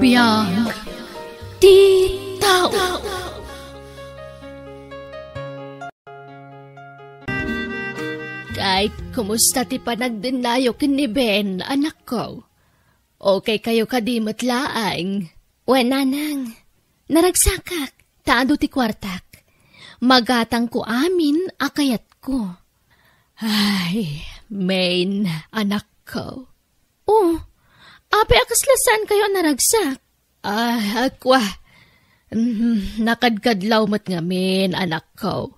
Biyang Ti Tao. Kahit kumusta ti panagdinayo ni Ben, anak ko? Okay kayo kadimot laang. Nanang, naragsakak, taado ti kwartak. Magatang ko amin, akayat ko. Ay, main, anak ko. Oh, ape akaslasan kayo naragsak? Akwa. Nakadkadlaw mat ngamin, anak ko.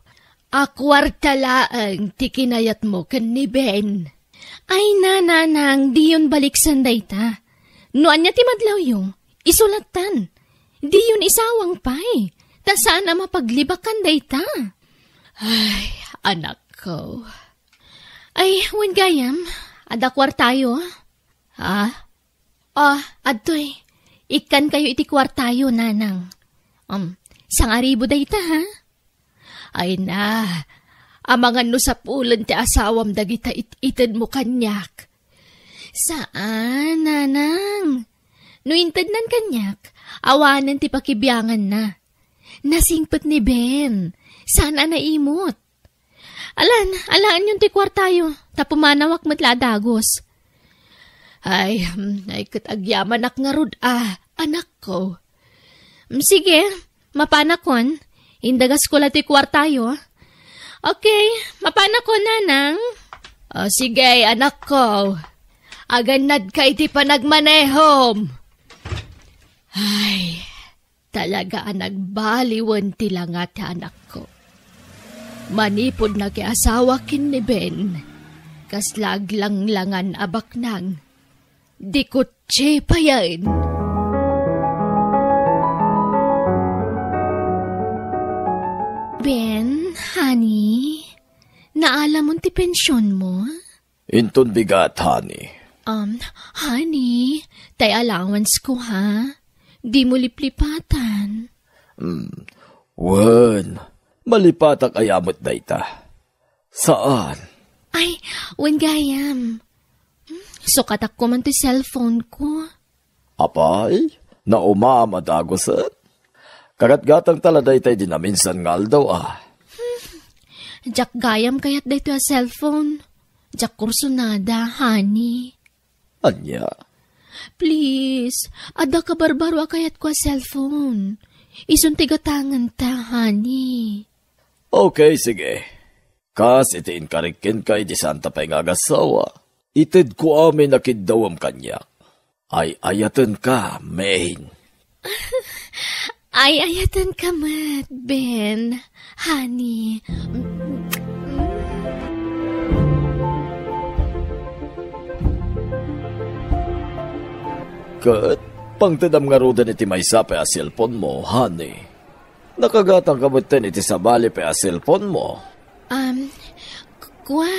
Akwarta laang tikinayat mo kan ni Ben. Ay nanang, di yun balik sanday ta. Noan niya timadlaw yung isulatan. Di yun isawang pay. Ta sana mapaglibakan day ta. Ay, anak ko. Ay, wen gayam, adakwar tayo. Adtoy, ikan kayo iti kwartayo, nanang. Sangaribo day ta, ha? Ay na, amangan no sa pulan ti asawam dagita itid mo kanyak. Saan, nanang? No intid nan kanyak, awanan ti pakibiyangan na. Nasingpet ni Ben, sana naimot. Alaan yung ti kwartayo, tapumanawak matladagos. Ay, katagyaman ak nga rod, anak ko. Sige, mapanakon. Indagas ko lati kwartayo. Okay, mapanakon, nanang. Sige, anak ko. Aganad ka iti panagmanehom. Ay, talaga nagbaliwan tilangat, anak ko. Manipod na kay asawa kin ni Ben. Kaslaglang-langan abak nang. Di kutsi pa yan. Ben, honey, naalam mo ti pensyon mo? Inton bigat, honey. Honey, tay allowance ko, ha? Di mo liplipatan. Wen, malipatak ayamot na ita. Saan? Ay, wen gayam. Sukatak ko man ti cellphone ko. Apay, naumamadagosan. Kagat-gatang taladay tayo dinaminsan ngal daw, Jak gayam kayat day to a cellphone. Jak kursunada, honey. Anya? Please, ada ka barbaro kayat ko a cellphone. Isuntigatangan ta, honey. Okay, sige. Kas itiin karikin kay di santa pa'y ngagasawa. Itid ko amin nakidawam kanyak. Ay ayatan ka, main. Ay ayatan ka mat, Ben, honey. Kat, pangtadam nga rodan iti maysa pa a cellphone mo, honey. Nakagatang kamutin iti sabali pa a cellphone mo. Kwa,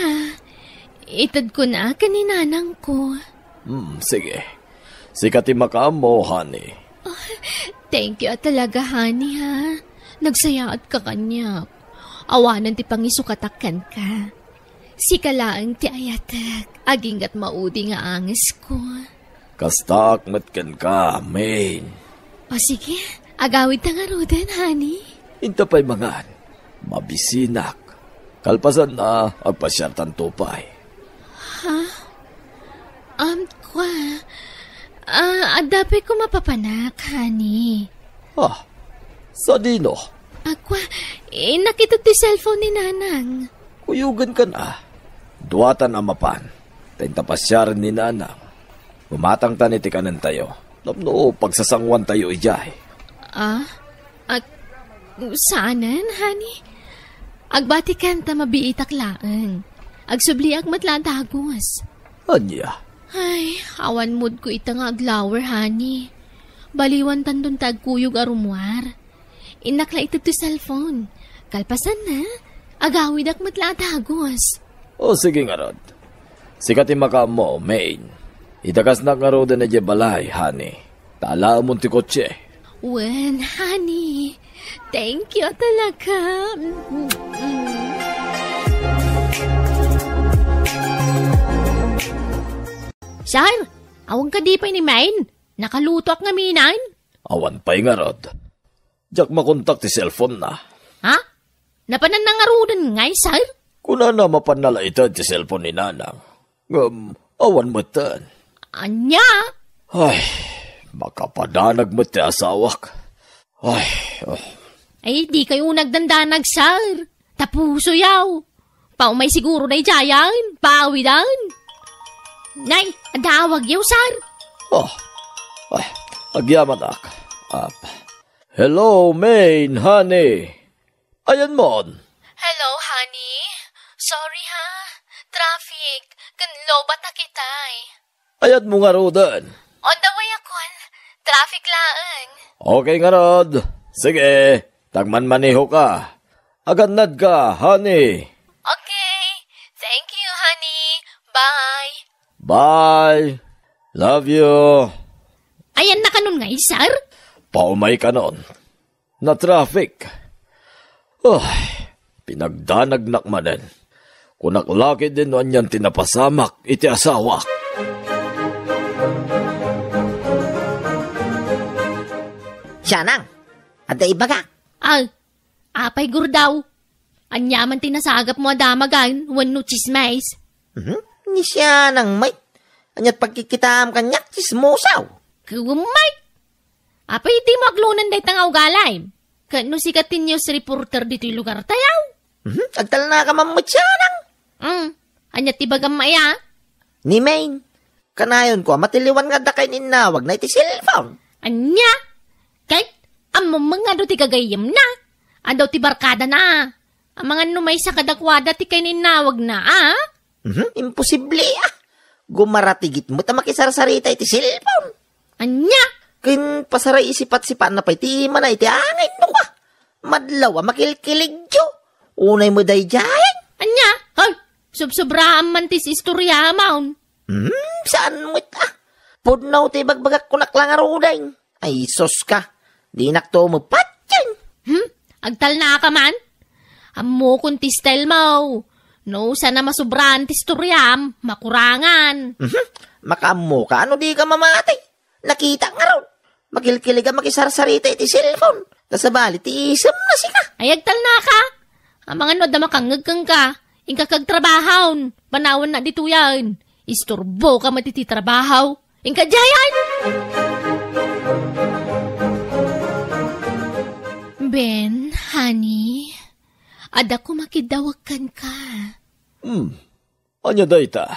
itad ko na kaninanang ko. Sige. Sikati makaam mo, honey. Thank you talaga, honey, ha? Nagsayaat ka kanyak. Awanan ti pangisukatakan ka. Sikalaang ti ayatak, aging at maudi nga angis ko. Kastak matkan ka, main. Sige, agawid ta nga rodan, honey. Inta pa'y mangan, mabisinak. Kalpasan na, agpasyartan tupay. Ha? Kwa, adapay ko mapapanak, honey. Sa dino? Kwa, nakita ti cellphone ni nanang. Kuyugan ka na. Duwatan amapan. Tentapasyaran ni nanang. Umatang taniti kanan tayo. No, pagsasangwan tayo ijay. Saanan, honey? Agbatikan ta mabiitak laang. Agsubliak matladagos. Anya? Ay, awan mood ko itang aglower, honey. Baliwan tandun tagkuyog arumwar. Inakla ito to cellphone. Kalpasan na. Agawid ak matladagos. Sige nga rod. Sikati makaam mo, main. Itakas na nga rod na dya balay, honey. Tala mo ti kotse. Wen, honey. Thank you talaga. Sir, awang ka di pa ni Main. Nakaluto ak ngaminan. Awan pa'y nga rod. Jak makontak ti cellphone na. Ha? Napanan na nga rudan ngay, sir? Kuna na mapanalaitad ti cellphone ni nanang. Awan mo tan. Anya? Ay, makapadanag mo ti asawak. Ay, Ay, di kayo nagdandanag, sir. Tapuso yaw. Paumay siguro na ijayan. Paawidan. Nay, adawag yaw, sir. Ay, agyaman ak. Hello, main, honey. Ayan mon. Hello, honey. Sorry, ha? Traffic. Kanlobat na kitay. Ayan mo nga rodan. On the way ako. Traffic laan. Okay nga rod. Sige, tagman-maniho ka. Agad-nad ka, honey. Okay. Thank you, honey. Bye. Bye. Love you. Ayan na kanon nga, sir? Paumay ka nun. Na-traffic. Pinagdanagnak manen. Kunaklaki din nun yan tinapasamak iti asawak. Siyanang, ada ibaga. Apay gurdaw. Anyaman tinasagap mo adamagan, wano chismais. Ni siyanang may. Anyat pagkikitam kanyak chismosaw. Kumay! Apay iti mo aglunan day tangaw galay. Kano sikatin news reporter dito yung lugar tayaw. Agtal na ka mamut siyanang. Anyat ibagam maya. Ni Main, kanayon ko matiliwan nga da kay ninawag na iti cellphone. Anya? Kahit among mga do ti kagayam na. Adaw ti barkada na. Ang mga numay sa kadakwada ti kay ninawag na, Imposible Gumaratigit mo ta makisarsarita iti cellphone. Anya? Kin pasaray isipat-sipat na pa iti mana iti angay no ka. Madlaw makilkilig jo. Unay mo day jayan. Anya? Ay, subsobraan man tis istorya maun. Saan mo ita? Pudnaw ti bagbagak kunak lang aruday. Ay, sos ka. Di nakto mo patyan. Agtal na ka man? Amo kung ti style mo. No, sana masubraan ti storyam, makurangan. Makamo ka, ano di ka mamatay? Nakita nga raw. Makilkilig ka makisarsarita iti cellphone. Kasabali ti isam na sika. Ay, agtal na ka. Ang mga no, damakangagkang ka. Ingka kagtrabahon. Panawan na dito yan. Isturbo ka matititrabahaw. Ingka jayan! Ben, honey, ada ko makidawakan ka. Anya dayta?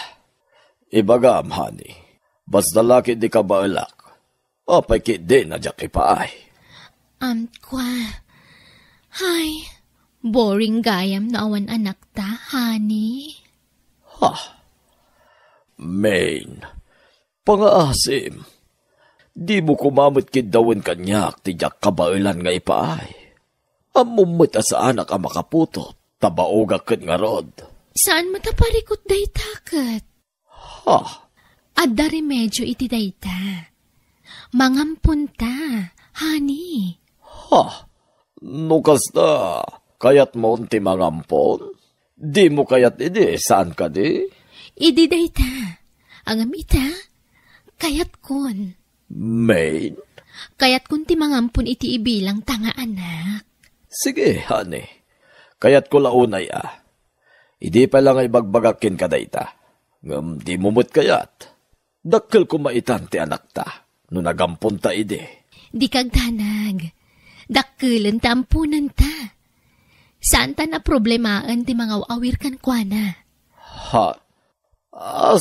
Ibagam, honey. Basta laki di ka baalak. Apay ki din na dyak ipaay. Kwa. Hay, boring gayam na awan anak ta, honey. Main, pangaasim. Di mo kumamit kidawan kanyak ti dyak kabailan nga ipaay. Amumit sa anak ang makaputot, tabaoga kat nga rod. Saan mataparikot day takat? Adda remedyo iti dayta. Mangampunta, honey. Nukas na, kayat mo ti mangampon? Di mo kayat idi, saan ka di? Idi dayta. Ang amita, kayat kon. Main? Kayat kun ti mangampun iti ibilang tanga anak. Sige, honey. Kayat ko launay Idi pa lang ay bagbagakin ka dayta. Di mumut kayat. Dakkel ko maitan ti anak ta. No nagampun ta idi. Di kagdanag. Dakkelan ta ampunan ta. Saan ta na problemaan ti mga awir kan kwa na?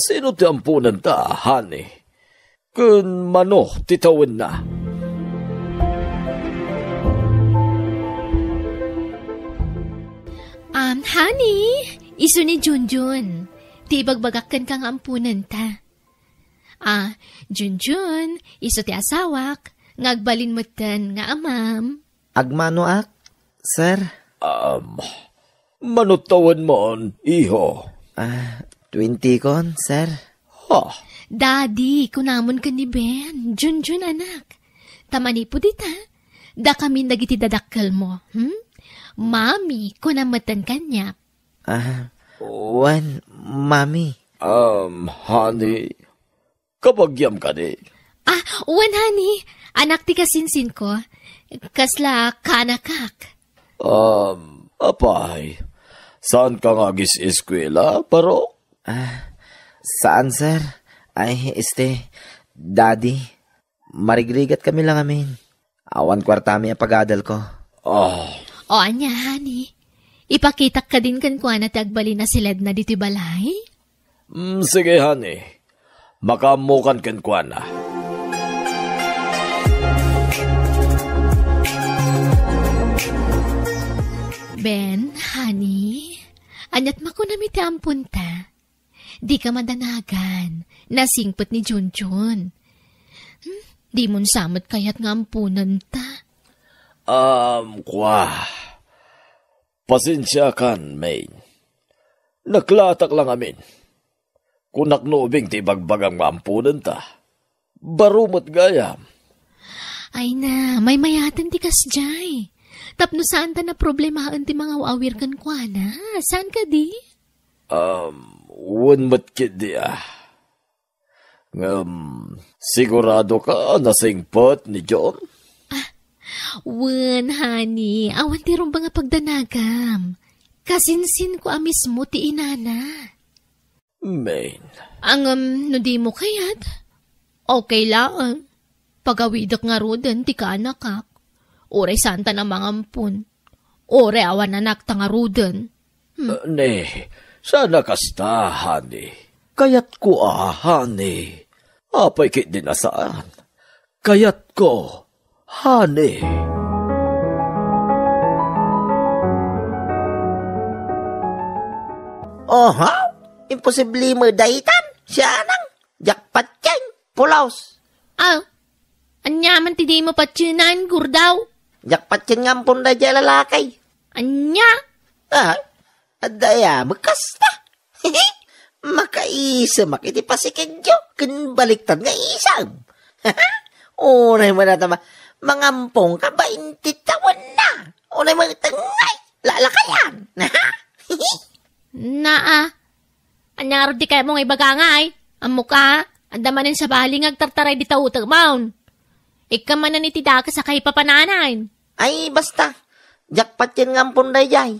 Sino ti ampunan ta, honey? Kun mano titawin na. Honey, iso ni Junjun. Ti bagbagakan kang ampunan ta. Junjun, iso ti asawak. Ngagbalin mo tan nga amam. Agmano ak, sir? Manutawan mo, iho. 20 kon, sir? Daddy, kunamon ka ni Ben. Junjun, anak. Tamani po dita. Da kami nagiti dadakkel mo. Mami, kunamatan kanya. Mami. Honey, kabagyam ka di. Uwan, honey. Anak ti kasinsin ko. Kasla kanakak. Apay, saan ka nga gis-eskwela, paro? Saan, sir? Ay, daddy, marigrigat kami lang amin. Awan kwartami ang pag-adal ko. O, anya, honey. Ipakita ka din kan kuha na tagbali na silad na dito balay? Sige, honey. Makamukan kan kuha na. Ben, honey, anyat makunamit ang punta. Di ka madanagan, nasingpot ni Junjun. Di mon samot kayat nga ampunan ta. Pasensya kan, Main. Naklatak lang amin. Kung naknubing ti bagbagang maampunan ta, barumot gayam. Ay na, may mayatan ti kasjay. Tapno saan ta na problemahan ti mga awir kan kwa na? Saan ka di? Wunmat kidi sigurado ka nasingpot ni John? Wen, honey, awan ti rum nga pagdanagam. Kasinsin ko mismo ti inana. Main. No di mo kayat? Okay lang. Pagawidak nga rodan ti kanakak. Ore santa na mangampun. Ore awan anak ta nga rodan. Ne, sana kasta, honey. Kayat ko honey. Apay kit din asaan. Kayat ko, honey. Oha? Imposible mo daitan? Siya nang jakpat yan. Pulaos. Anyaman ti di mo patsyunan, gurdaw. Jakpat yan nga ampun na dyan lalakay. Anya? Adaya, magkasta. Makaisa, makiti pasikidyo. Kinbaliktad nga isang. Unay mo na tama, mangampong ka ba intitawan na? Unay mo tangay, lalakayan. Anyaro di kayo mong ibagangay. Ang mukha, andamanin sa baling agtartaray di tautag maun. Ikaman na nitidaka sa kay papananain. Ay, basta. Jakpat yan nga ampun na jay.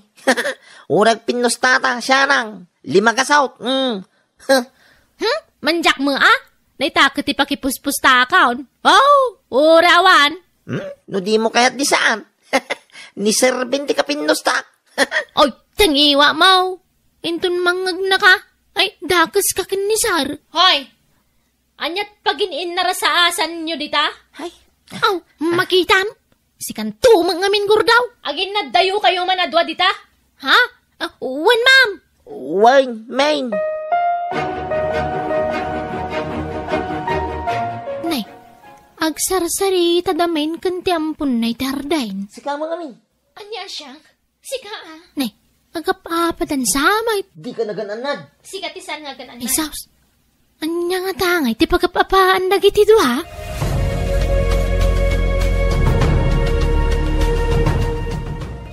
Urag pinustata, siya nang. 5 kasaut. Manjak mo Naitakot ti pakipuspusta kaon. Urawan. No di mo kaya't di saan. Ni Sir Binti ka pinusta. Oy, tangiwa mo. Intun mangag na ka. Ay, dakas ka kinisar. Hoy, anyat pagin narasaasan nyo dita? Ay. Makitam. Sikan tumang amin gurdaw. Agin na dayo kayo manadwa dita? Ha? Wan, ma'am. Wan, main. Nay, agsarsari tadamain kanti ampun na itardain. Sika mga mi. Anya siya? Sika Nay, agapapatan samay. Di ka nagananad. Sika tisan nga gananad. Isaus, anya nga tangay, ti pagapapaan dagiti doha?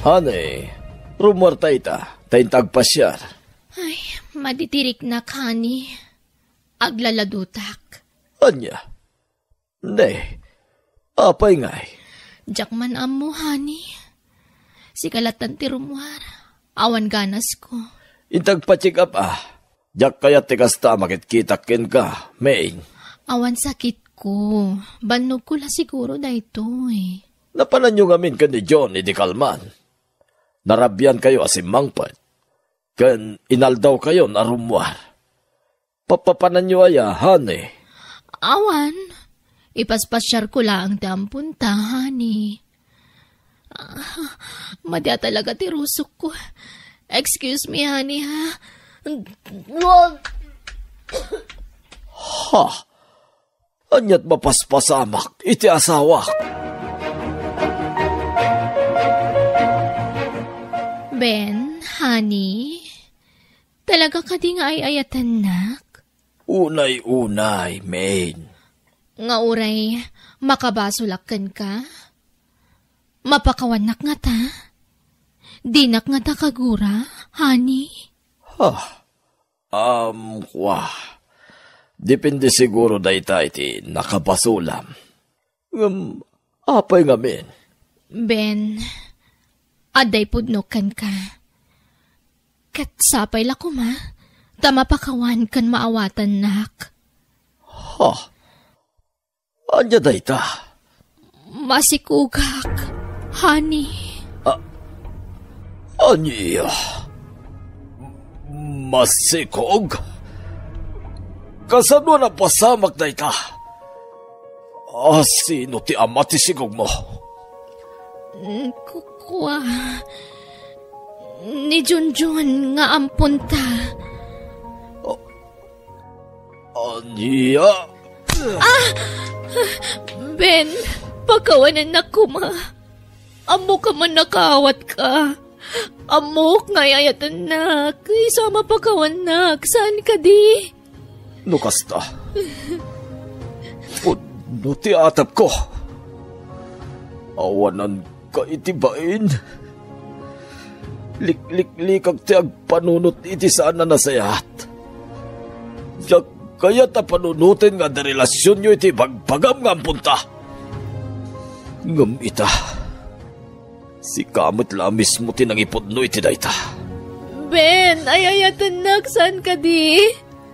Honey, rumor ta, tayin tagpasyar. Ay, maditirik na kani. Aglaladutak. Anya? Ne, apay ngay. Jakman amo, honey. Sikalatan ti rumwar. Awan ganas ko. Intagpa-check up Jak kaya tikasta makitkitak ka, Main. Awan sakit ko. Banog ko la siguro na ito Napanan nyo ngamin ka ni John ni Kalman. Narabyan kayo asimangpat. Kan inaldaw kayo na rumwar. Papapanan nyo honey. Awan. Ipaspasyar ko lang dampun ta, honey. Madya talaga tirusok ko. Excuse me, honey, ha? Ha? Anyat mapaspasamak, iti asawak. Ben, honey, talaga ka di nga ay ayatan nak? Unay-unay, Main. Nga uray, makabasulakan ka? Mapakawanak nga ta? Dinak nga ta kagura, honey? Depende siguro dayta iti nakabasulam. Apay ngamin. Ben, aday pudnukan ka. Kat sapay la kuma, tamapakawan kan maawatan nak. Ha? Anya dayta? Masikugak, honey. Anya? Masikog? Kasano na pasamak dayta? Sino ti ama ti sigog mo? Kukwa. Ni Junjun nga ampunta. Anya? Ben, pagkawanan na kuma. Amo ka man nakawat ka. Amok ngayayatan na. Isama pagkawan na. Saan ka di? Nukasta. No ti atap ko. Awanan ka itibain. Likliklikag ti agpanunot iti saan na nasayat. Diyak kaya ta panunutin nga da relasyon nyo iti bagpagam nga ampunta. Ngam ita. Si kamot la mismo tinangipod no iti dayta. Ben, ayayatan nak, saan ka di?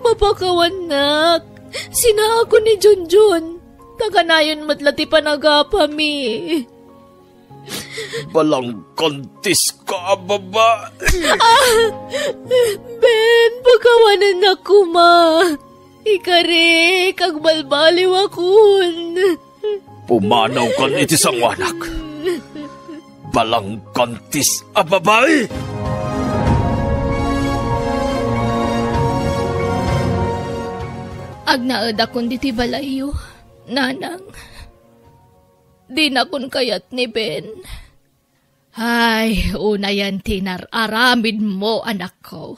Mapakawan nak. Sina ako ni Junjun. Taganayon matlati panagapa mi. Balang kontis ka, baba. Ben, pagkawanan ako ma. Ikari, kagbalbaliw akon. Pumanaw kan iti sangwanak. Balang kontis, babae. Agnaad akon diti balayo, nanang. Di na kun kayat ni Ben. Ay, una yan tinararamid mo, anak ko.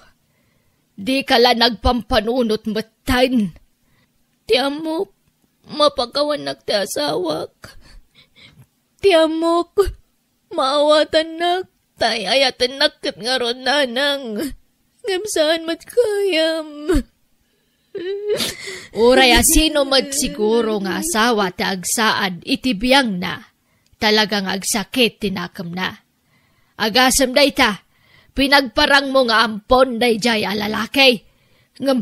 Di ka la nagpampanunot matan. Tiyamok, mapakawan ti asawak. Tiyamok, maawatan nak, tayayatan nakit nga ron, nanang. Ngamsaan mat kayam. Uray sino mat siguro nga asawa ti agsaad itibiyang na. Talagang agsakit tinakam na. Agasam dayta, pinagparang mo nga ampon day jay alalakay. Ngam,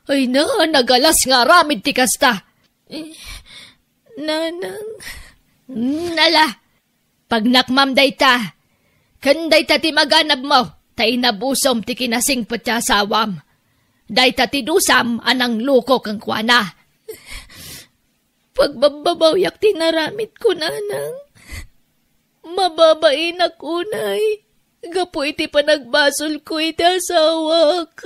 ay na, nagalas nga ramid ti kasta. Nanang, nala, pag nakmam dayta, kan dayta ti maganab mo, tay nabusom ti kinasing patyasawam. Dayta ti dusam anang luko kang kuana. Pagbababayak tinaramit ko, nanang. Mababain ako, nay. Gapo iti panagbasol ko iti asawak.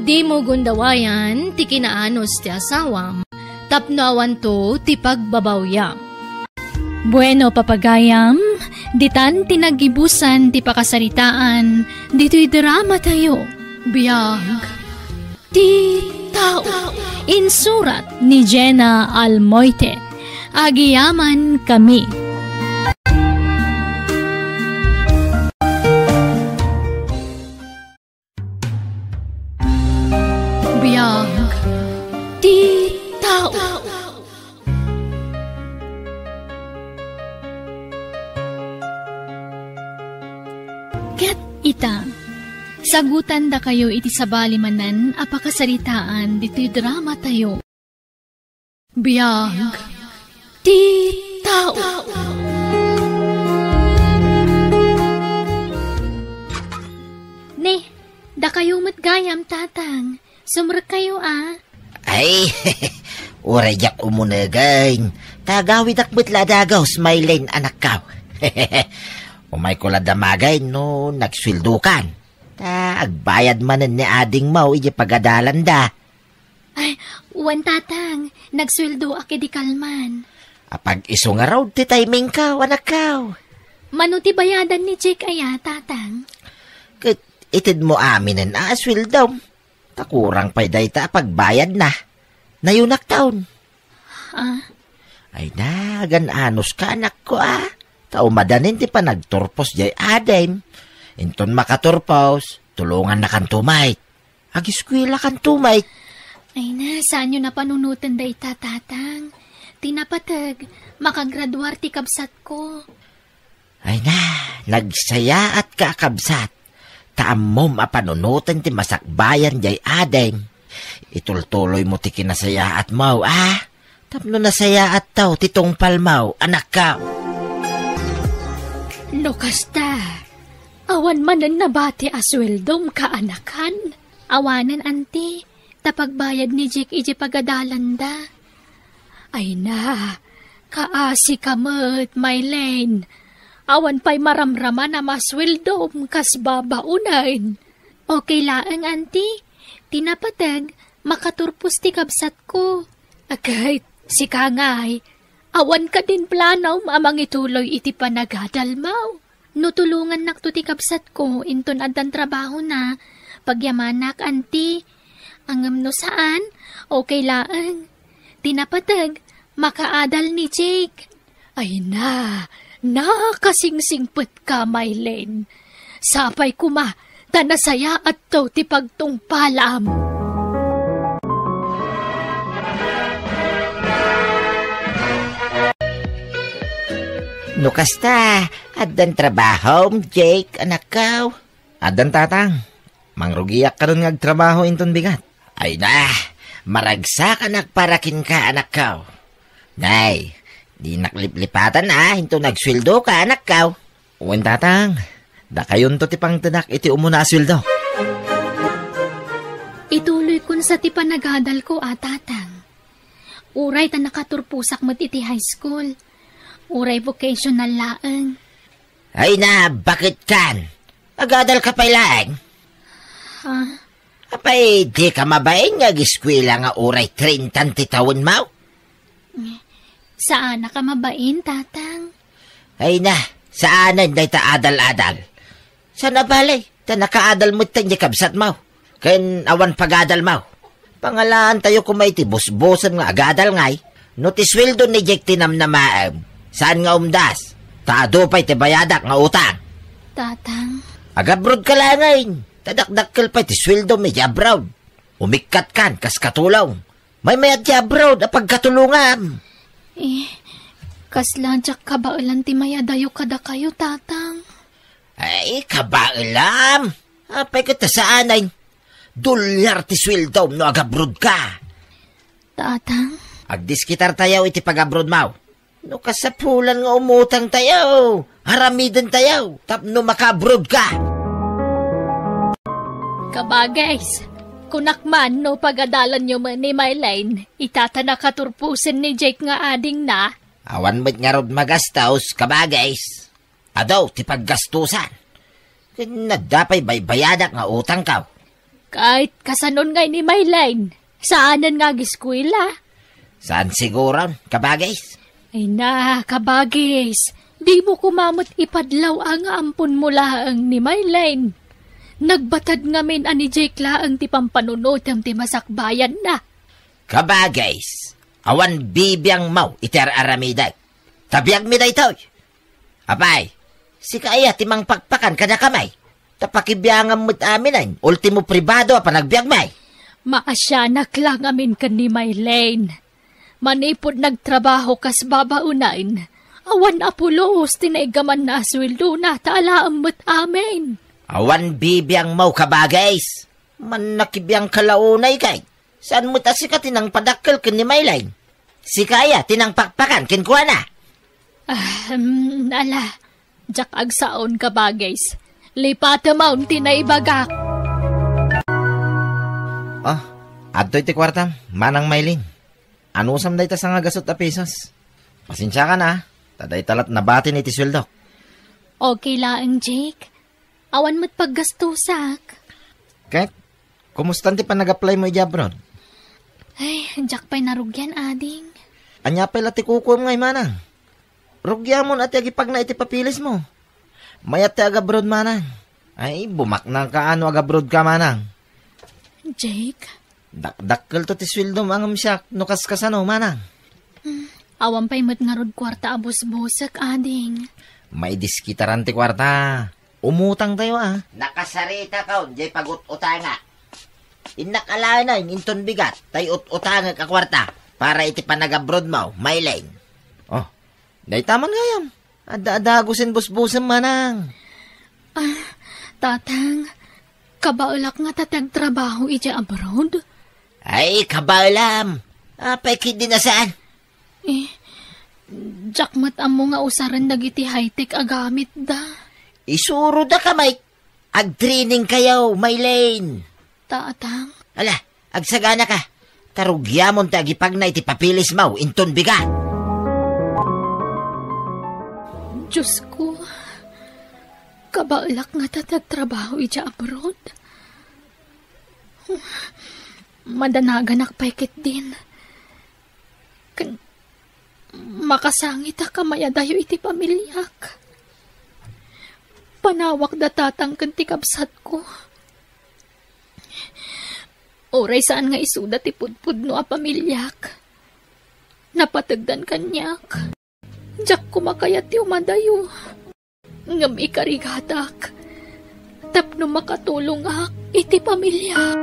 Di mo gundawayan, ti kinaanos ti asawam, tapnawan to ti pagbabawyam. Bueno, papagayam, ditan tinagibusan ti pakasaritaan, dito'y drama tayo. Biyag, ti tao, insurat ni Jenna Almoite. Agiyaman kami. Biyag, ti tao. Ket ita, sagutan da kayo iti sabalimanan apakasaritaan dito'y drama tayo. Biyag, ti tao. Ne, da kayo matgayam, tatang. Sumrek kayo, Ay, uray jak umunagain. Tagawid akbet ladagaw, smilein anak kaw. Umay ko ladamagay no nagswildukan. Agbayad manen ni ading mau iji pagadalan da. Ay, uwan tatang, nagswildo akidi kalman. Apag iso nga raw ti timing kaw, anak kaw. Manuti bayadan ni Jake aya, tatang. Itid mo aminen aswildaw. Takurang pa'y dayta pagbayad na. nayunak taon. Ah, Ay na, gananos ka anak ko Tao madanin ti pa nagturpos jay adem. Inton makaturpos, tulungan na kan tumay. Agiskwila kan tumay. ay na, saan nyo na panunutan da ita, tatang? Tinapatag, makagraduar ti kabsat ko. Ay na, nagsaya at kakabsat. Taamom apanunutan ti masakbayan jay adem. Itultuloy mo ti kinasaya at mau, Tapno nasaya at tao titong palmaw, anak ka. No kasta, awan manan nabati asweldom kaanakan. Awanan anti, tapagbayad ni Jake iji pagadalanda. Ay na, kaasi kamet, Mylene. Awan pa'y maramraman na masweldom kas babaunain. Okay laang anti, tinapatag, makaturpos ti kabsat ko. Agay, si Kangay, awan ka din planaw amang ituloy iti panagadalmaw. No tulungan nak to ti kabsat ko, inton adan trabaho na, pagyamanak anti, angam no saan, okay laang. Tinapatag, makaadal ni Jake. Ay na, nakasingsingpet ka, Mylene. Sapay kuma, tanasaya at to ti pagtungpalam. No kasta, adan trabaho, Jake, anak ka. Adan tatang, mangrugiyak ka ron ngagtrabaho inton bigat. Ay na, maragsak anak parakin ka, anak ka. Nay, di naklip-lipatan hinto nagsweldo ka, anak ka. Uwan tatang, da kayon to ti pangtanak iti umuna asweldo. Ituloy kun sa ti panagadal ko, tatang. Uray ta nakaturpusak mo't iti high school. Uray vocational laang. Ay na, bakit kan? Agadal ka pa ilang? Apay, di ka mabain nga giskwila nga uray 30 ti taon mo? Saan na ka mabain, tatang? Ay na, saanan day ta adal-adal? Sana balay, ta nakaadal mo tang kabsat mo. Ken awan pagadal mo. Pangalaan tayo kumay ti busbosan nga agadal ngay. No ti sweldo ni Jake tinam na maam. Saan nga umdas? Taado pa'y ti bayadak nga utang. Tatang? Agabrod ka langayin. Tadakdakkel pa'y ti sweldo may abroad. Umikat kan, kas katulong. May mayat ti abroad a pagkatulungan. Kaslanjak kabailan ti mayadayo kada kayo, tatang. Ay, kabailam. Apay ka ta saanay. $1 ti sweldo no agabrod ka. Tatang? Agdiskitar tayo iti pag-abroad mau. No kasapulan nga umutang tayo. Haramidan tayo. Tapno maka-abroad ka. Kabagays, kunakman no pagadalan nyo man ni Mylene, itatana katurpusin ni Jake nga ading na. Awan mo't nga rod magastaos, kabagays. Adaw, ti paggastusan. Nadapay baybayadak nga utang ka. Kahit kasanon ngay ni Mylene, saanan nga giskwila? Saan siguron, kabagays? Ay na, kabagis, di mo kumamot ipadlaw ang ampun mo laang ni Mylene. Nagbatad ngamin ani Jake laang ti pampanunod ang ti masakbayan na. Kabagays, awan bibiyang mau iter aramiday. Tabiyag mi day toy. Apay, si kaya timang pakpakan kada kamay. Tapakibiyangan mo't aminan, ultimo pribado pa nagbiag may. Maasyanak lang amin ka ni Mylene. Manipod nagtrabaho kas babaunain. Awan apulos tinaigaman na sweldo na taalaam mo't amin. Awan bibiyang mau kabagays. Man nakibiyang kalaunay kay. Saan mo ta si ka tinang padakkel ken ni Mylene? Si kaya tinang pakpakan ken kuha na. Ala, jak agsaon kabagays. Lipata maun tinaibagak. Adtoy ti kwartam, manang Mylene. Anusam day ta sa nga gasot a pesos. Pasensya ka na, taday talat nabati ni ti sweldo. Okay lang, Jake. Awan mo't paggastusak. Kahit, kumusta ti pa nag-apply mo i-abroad? Ay, jak pa'y narugyan, ading. Anya pa'y lati kukum ngay manang. Rugya mo na ti agipag na iti papilis mo. Mayat ti agabroad manang. Ay, bumak na ka ano agabroad ka manang. Jake, Dakdakkel to ti sweldo mangam siya no kaskasano manang. Awan pa'y mat nga rod kwarta abos-bosak, ading. May diskitaran ti kwarta. Umutang tayo Nakasarita ka, jay pagut-utanga. Inakala na, inton bigat, tayo utanga ka kwarta, para iti panag-abroad mo, Maylene. Oh, day taman ngayam. Ada-adagusin bus-busan manang. Tatang, kabaulak nga tatagtrabaho ija abroad? Ay, kabalam. Apay kid din na saan? Jakmat amo nga usaran dagiti high-tech agamit da. Isuro da ka, Mike. Ag-training kayo, Maylene. Tatang. Ala, agsagana ka. Tarugyamon tagipag na iti papilis mo, inton bigat. Diyos ko, kabaulak nga tatagtrabaho ija abroad. Madanaganak paikit din. Makasangit ka mayadayo iti pamilyak. Panawak da tatang kanti kabsat ko. Oray saan nga isuda ti pudpud no a pamilyak. Napatagdan kanyak. Diyak kumakayat ti umadayo. Ngam ikarigatak. Tapno makatulong ak iti pamilyak.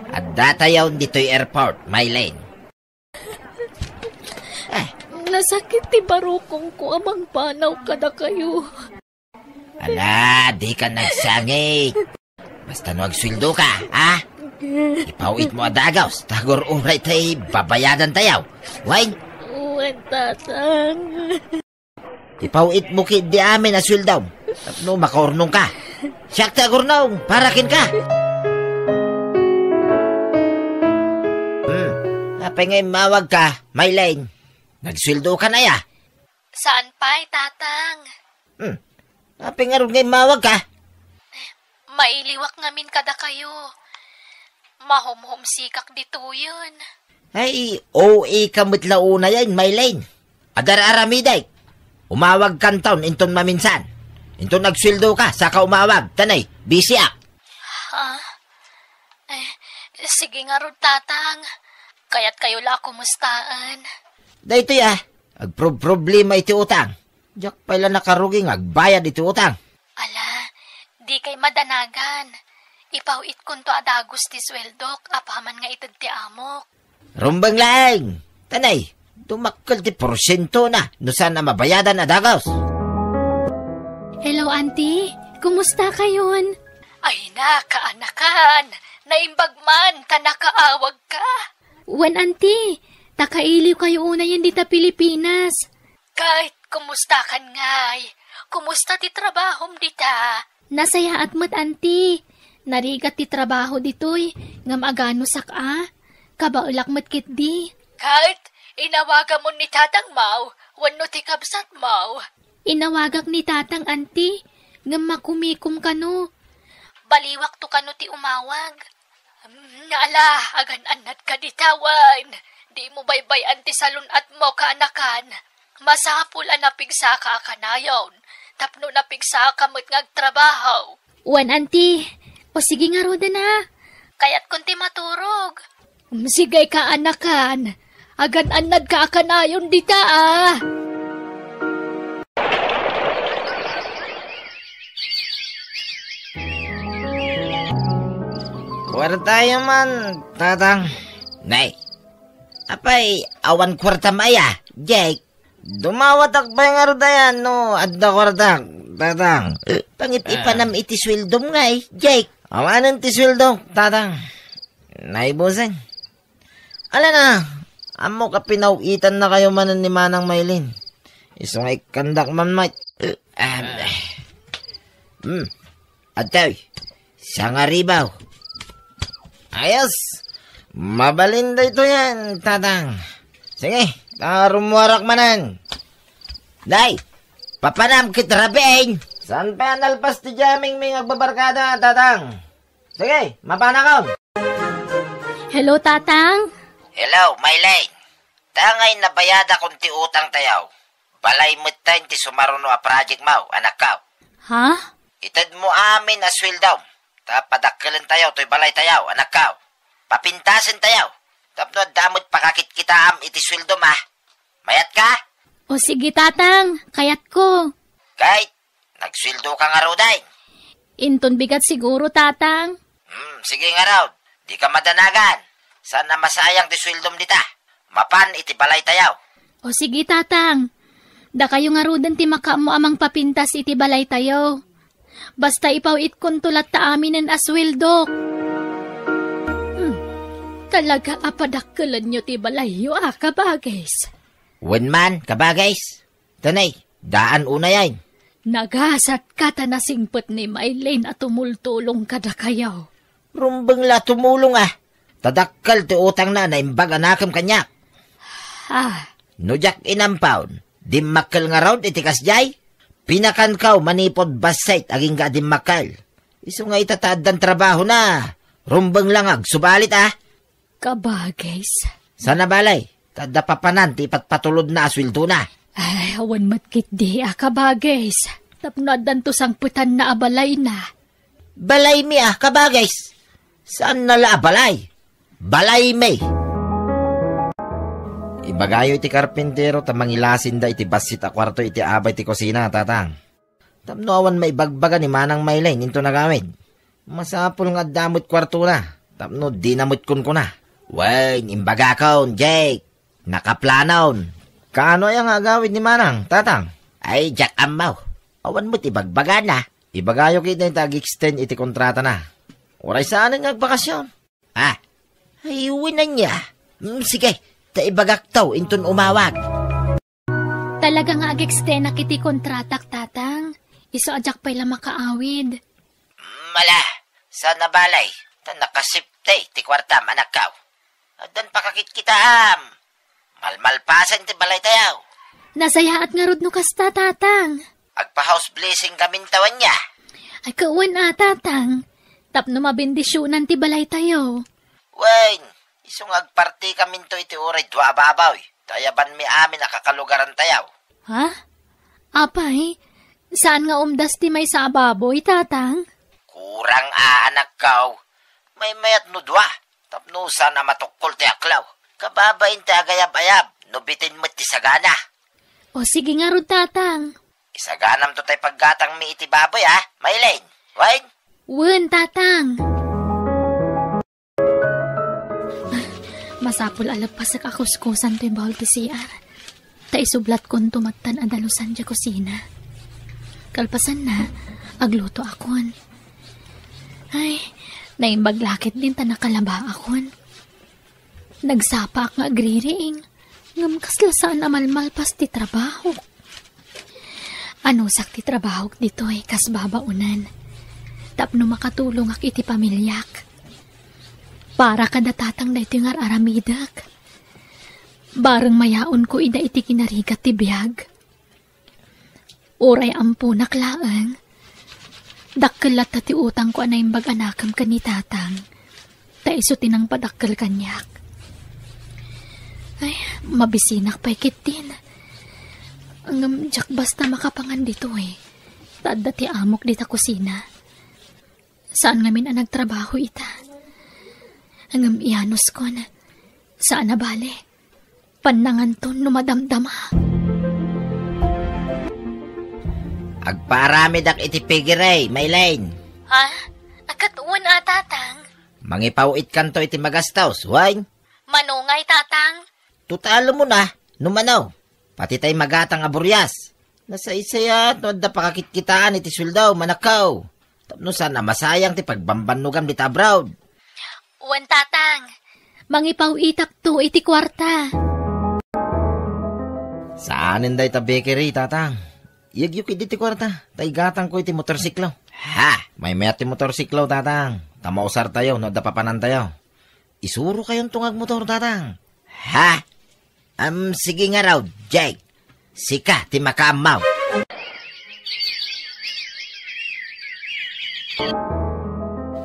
At datayaw dito'y airport, Maylene. Nasakit ti barukong ko amang panaw kada kayo. Ala, di ka nagsangit. Basta no agswildo ka, ha? Ipawit mo adagaws. Tagor uray tay babayadan tayaw. Wine? Uwan, tatang. Ipawit mo kid di amin na swildaw. Tapno makaurnong ka. Siyak tagor na, parakin ka. Apay ngay mawag ka, Maylene. Nagswildo ka na ya. Saan pa'y, tatang? Apay nga rin ngay mawag ka. Mailiwak ngamin kada kayo. Mahom-homsikak dito yun. Ay, OA kamitlauna yan, Maylene. Adar aramiday. Umawag kan taon, inton maminsan. Inton nagswildo ka, saka umawag. Tanay, busy ak. Sige nga rin, tatang. Kaya't kayo la kumustaan. Dahito ya, agproblema iti utang. Diyak pala nakaruging agbayad iti utang. Ala, di kay madanagan. Ipawit kunto adagos ti sweldok, apaman nga itag ti amok. Rumbang laing. Tanay, dumakkel ti porsyento na, no sana mabayadan adagos. Hello, auntie. Kumusta kayon? Ay na, kaanakan. Naimbag man, tanakaawag ka. Wan, auntie. Takailiw kayo una yan dita Pilipinas. Kahit kumusta kan ngay. Kumusta ti trabahom dita? Nasaya at mat, auntie. Narigat ti trabaho ditoy. Ngam agano saka. Kabaulak mat kit di. Kahit inawaga mo ni tatang mau. Wano ti kabsat mau. Inawagak ni tatang, auntie. Ngam makumikum kano. Baliwak to kano ti umawag. Naala, agan-anat ka ditawan. Di mo baybay anti salon at mo kaanakan. Masapul ang napigsa ka kanayon. Tapno napigsa ka mo't ngagtrabaho. Wan, auntie. O sige nga roda na. Kaya't kunti maturog. Sige ka anakan. Agan-anad ka kanayon dita ah. Kwarta man, tatang. Nay, apay, awan kwarta maya, Jake. Dumawat akbay nga rodayan, no, adda kwarta, tatang. Pangit ipanam iti swildom ngay, Jake. Awanan ti sweldo, tatang. Naibusan. Ala na, amo ka pinawitan na kayo manan ni Manang Maylin. Iso nga ikandak man, mate. Atoy, siya nga ribaw. Ayos! Mabalinda ito yan, tatang. Sige, rumuwarak manan. Day, papanam kit rabein. Saan pa yan alpas ti jaming may agbabarkada, tatang? Sige, mapana ka. Hello, tatang. Hello, Maylene. Tangay nabayada kung ti utang tayaw. Balay mo tayo ti sumaruno a project mo, anak ka. Ha? Itad mo amin asweldaw. Padakkalan tayo, to'y balay tayo, anak ka. Papintasin tayo. Tapno damot pakakit kita am iti sweldo ma. Mayat ka? O sige, tatang. Kayat ko. Kahit, nagsweldo ka nga raw day. Inton bigat siguro, tatang. Sige nga raw. Di ka madanagan. Sana masayang ti sweldom dita. Mapan iti balay tayo. O sige, tatang. Da kayo nga rudan ti maka mo amang papintas iti balay tayo. Basta ipawit kon tulat ta amin ang asweldo. Talaga apadakkelan nyo ti balay yo kabagays. Wen man, kabagays. Tanay, daan una yan. Nagasat ka ta nasingpet ni Maylene at tumultulong kada kayaw. Rumbang la tumulong Tadakkal ti utang na naimbag anakam kanyak. Nujak inampawn, dimmakal nga raw iti kasjay. Pinakan kaw manipod basait aging ga dimmakal. Iso nga itatad dan trabaho na. Rumbang langag, subalit Kabagays. Sana balay, tada papanan ti patpatulod na aswildo na. Ay, awan matkit di kabagays. Tapnod dan to sangputan na abalay na. Balay mi kabagays. Saan nala balay? Balay may. Ibagayo iti karpintero tamangilasin da iti basit a kwarto iti abay ti kusina, tatang. Tapno awan maibagbaga ni Manang Maylene into nagamit. Masapul nga damot kwarto na. Tapno dinamot kun ko na. Wain, imbaga kaon, Jake. Nakaplanaon. Kaano yung agawid ni Manang, tatang? Ay, Jack Amaw. Awan mo't ibagbaga na. Ibagayo kita yung tag-extend iti kontrata na. Oray saan ang nagbakasyon? Ay, uwinan niya. Sige, taibagak taw, inton umawag. Talaga nga ag-extend na kiti kontratak, tatang. Iso ajak pa'y makaawid. Mala, sana balay. Nakasipte, ti kwartam, anak kaw. Dan pakakit kita Malmalpasan ti balay tayaw. Nasayaat nga rod no kasta, tatang. Agpa-house blessing kamin tawan niya. Ay, kauwan tatang. Tapno mabendisyonan ti balay tayo. Wain, isong agparti kamin to iti uray dwa babaw. Tayaban mi amin nakakalugaran tayaw. Ha? Apay, saan nga umdas ti may sa baboy, tatang? Kurang anak kaw. May mayat no dwa. Tapno sana matukol ti aklaw. Kababain ti agayab-ayab. Nubitin mo ti sagana. O sige nga rod, tatang. Isaganam to tay paggatang mi iti baboy, Maylene. Wain? Wen, tatang. Masapul alapas sa kakuskusan to yung bawal ti CR. Ta isublat kon tumagtan adalusan dya kusina. Kalpasan na, agluto akon. Ay, naimbaglakit din ta nakalaba akon. Nagsapa nga agririing. Ngam kaslasaan amalmalpas ti trabaho. Ano sak ti trabaho dito kas babaunan. Tapno makatulong ak iti pamilyak. Para kada tatang na iti ngar aramidak. Barang mayaon ko ida iti kinarigat ti biyag. Oray ampo naklaang. Dakkelat ti utang ko anay mbag anakam ka ni tatang. Ta iso tinang padakkel kanyak. Ay, mabisinak pa ikitin. Ang jak basta makapangan dito Tadda ti amok dita kusina. Saan ngamin ang nagtrabaho ita? Ang iyanos ko na. Saan na bale? Panangan to numadamdama. Agparami dak iti pigiray, Maylene. Ha? Agkatuon tatang? Mangipawit kanto iti magastaws, wain? Manungay, tatang? Tutalo mo na, numanaw. Pati tay magatang aburyas. Nasa isaya, no da pakakitkitaan iti suldaw, manakaw. Tapno sana masayang ti pagbambanugam di tabraw. Uwan, tatang. Mangipawitak to iti kwarta. Saanin day ta bakery, tatang? Iyagyuk iti kwarta. Tay gatang ko iti motorsiklo. May mayat ti motorsiklo, tatang. Tamausar tayo, no da papanan tayo. Isuro kayong tungag motor, tatang. Sige nga raw, Jake. Sika, ti makaamaw.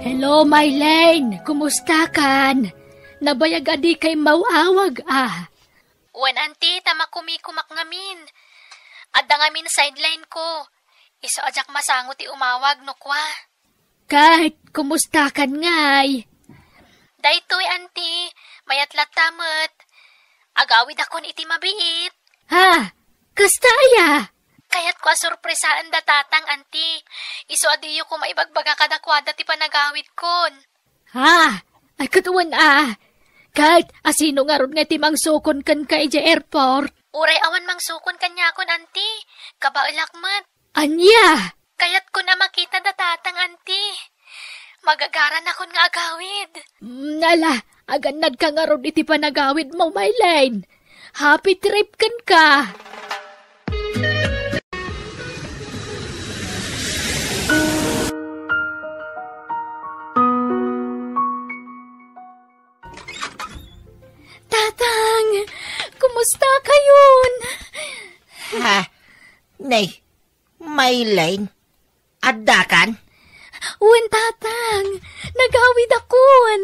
Hello, Maylene. Kumusta kan? Nabayag adi kay mauawag Wan anti, tama kumikumak ngamin. Adda ngamin sideline ko. Iso ajak masangot ti umawag no kwa. Kahit kumusta kan ngay? Daytoy anti, mayat latamot. Agawid akon iti mabiit. Ha? Kasta aya? Kaya't kwa sorpresaan datatang anti. Iso adiyo ko maibagbaga kadakwada ti panagawid kon. Ha? Ay katuwan Kahit asino nga ron nga ti mangsukon kan ka ija airport. Uray awan mangsukon kanya kon anti. Kabailakmat. Anya? Kaya't ko na makita datatang anti. Magagaran akon nga agawid. Nala, aganad ka nga ron iti panagawid mo, Maylene. Happy trip kan ka. Tatang, kumusta kayon? Ha? Nay, Maylene? Addakan? Uwan, tatang. Nagawid akon.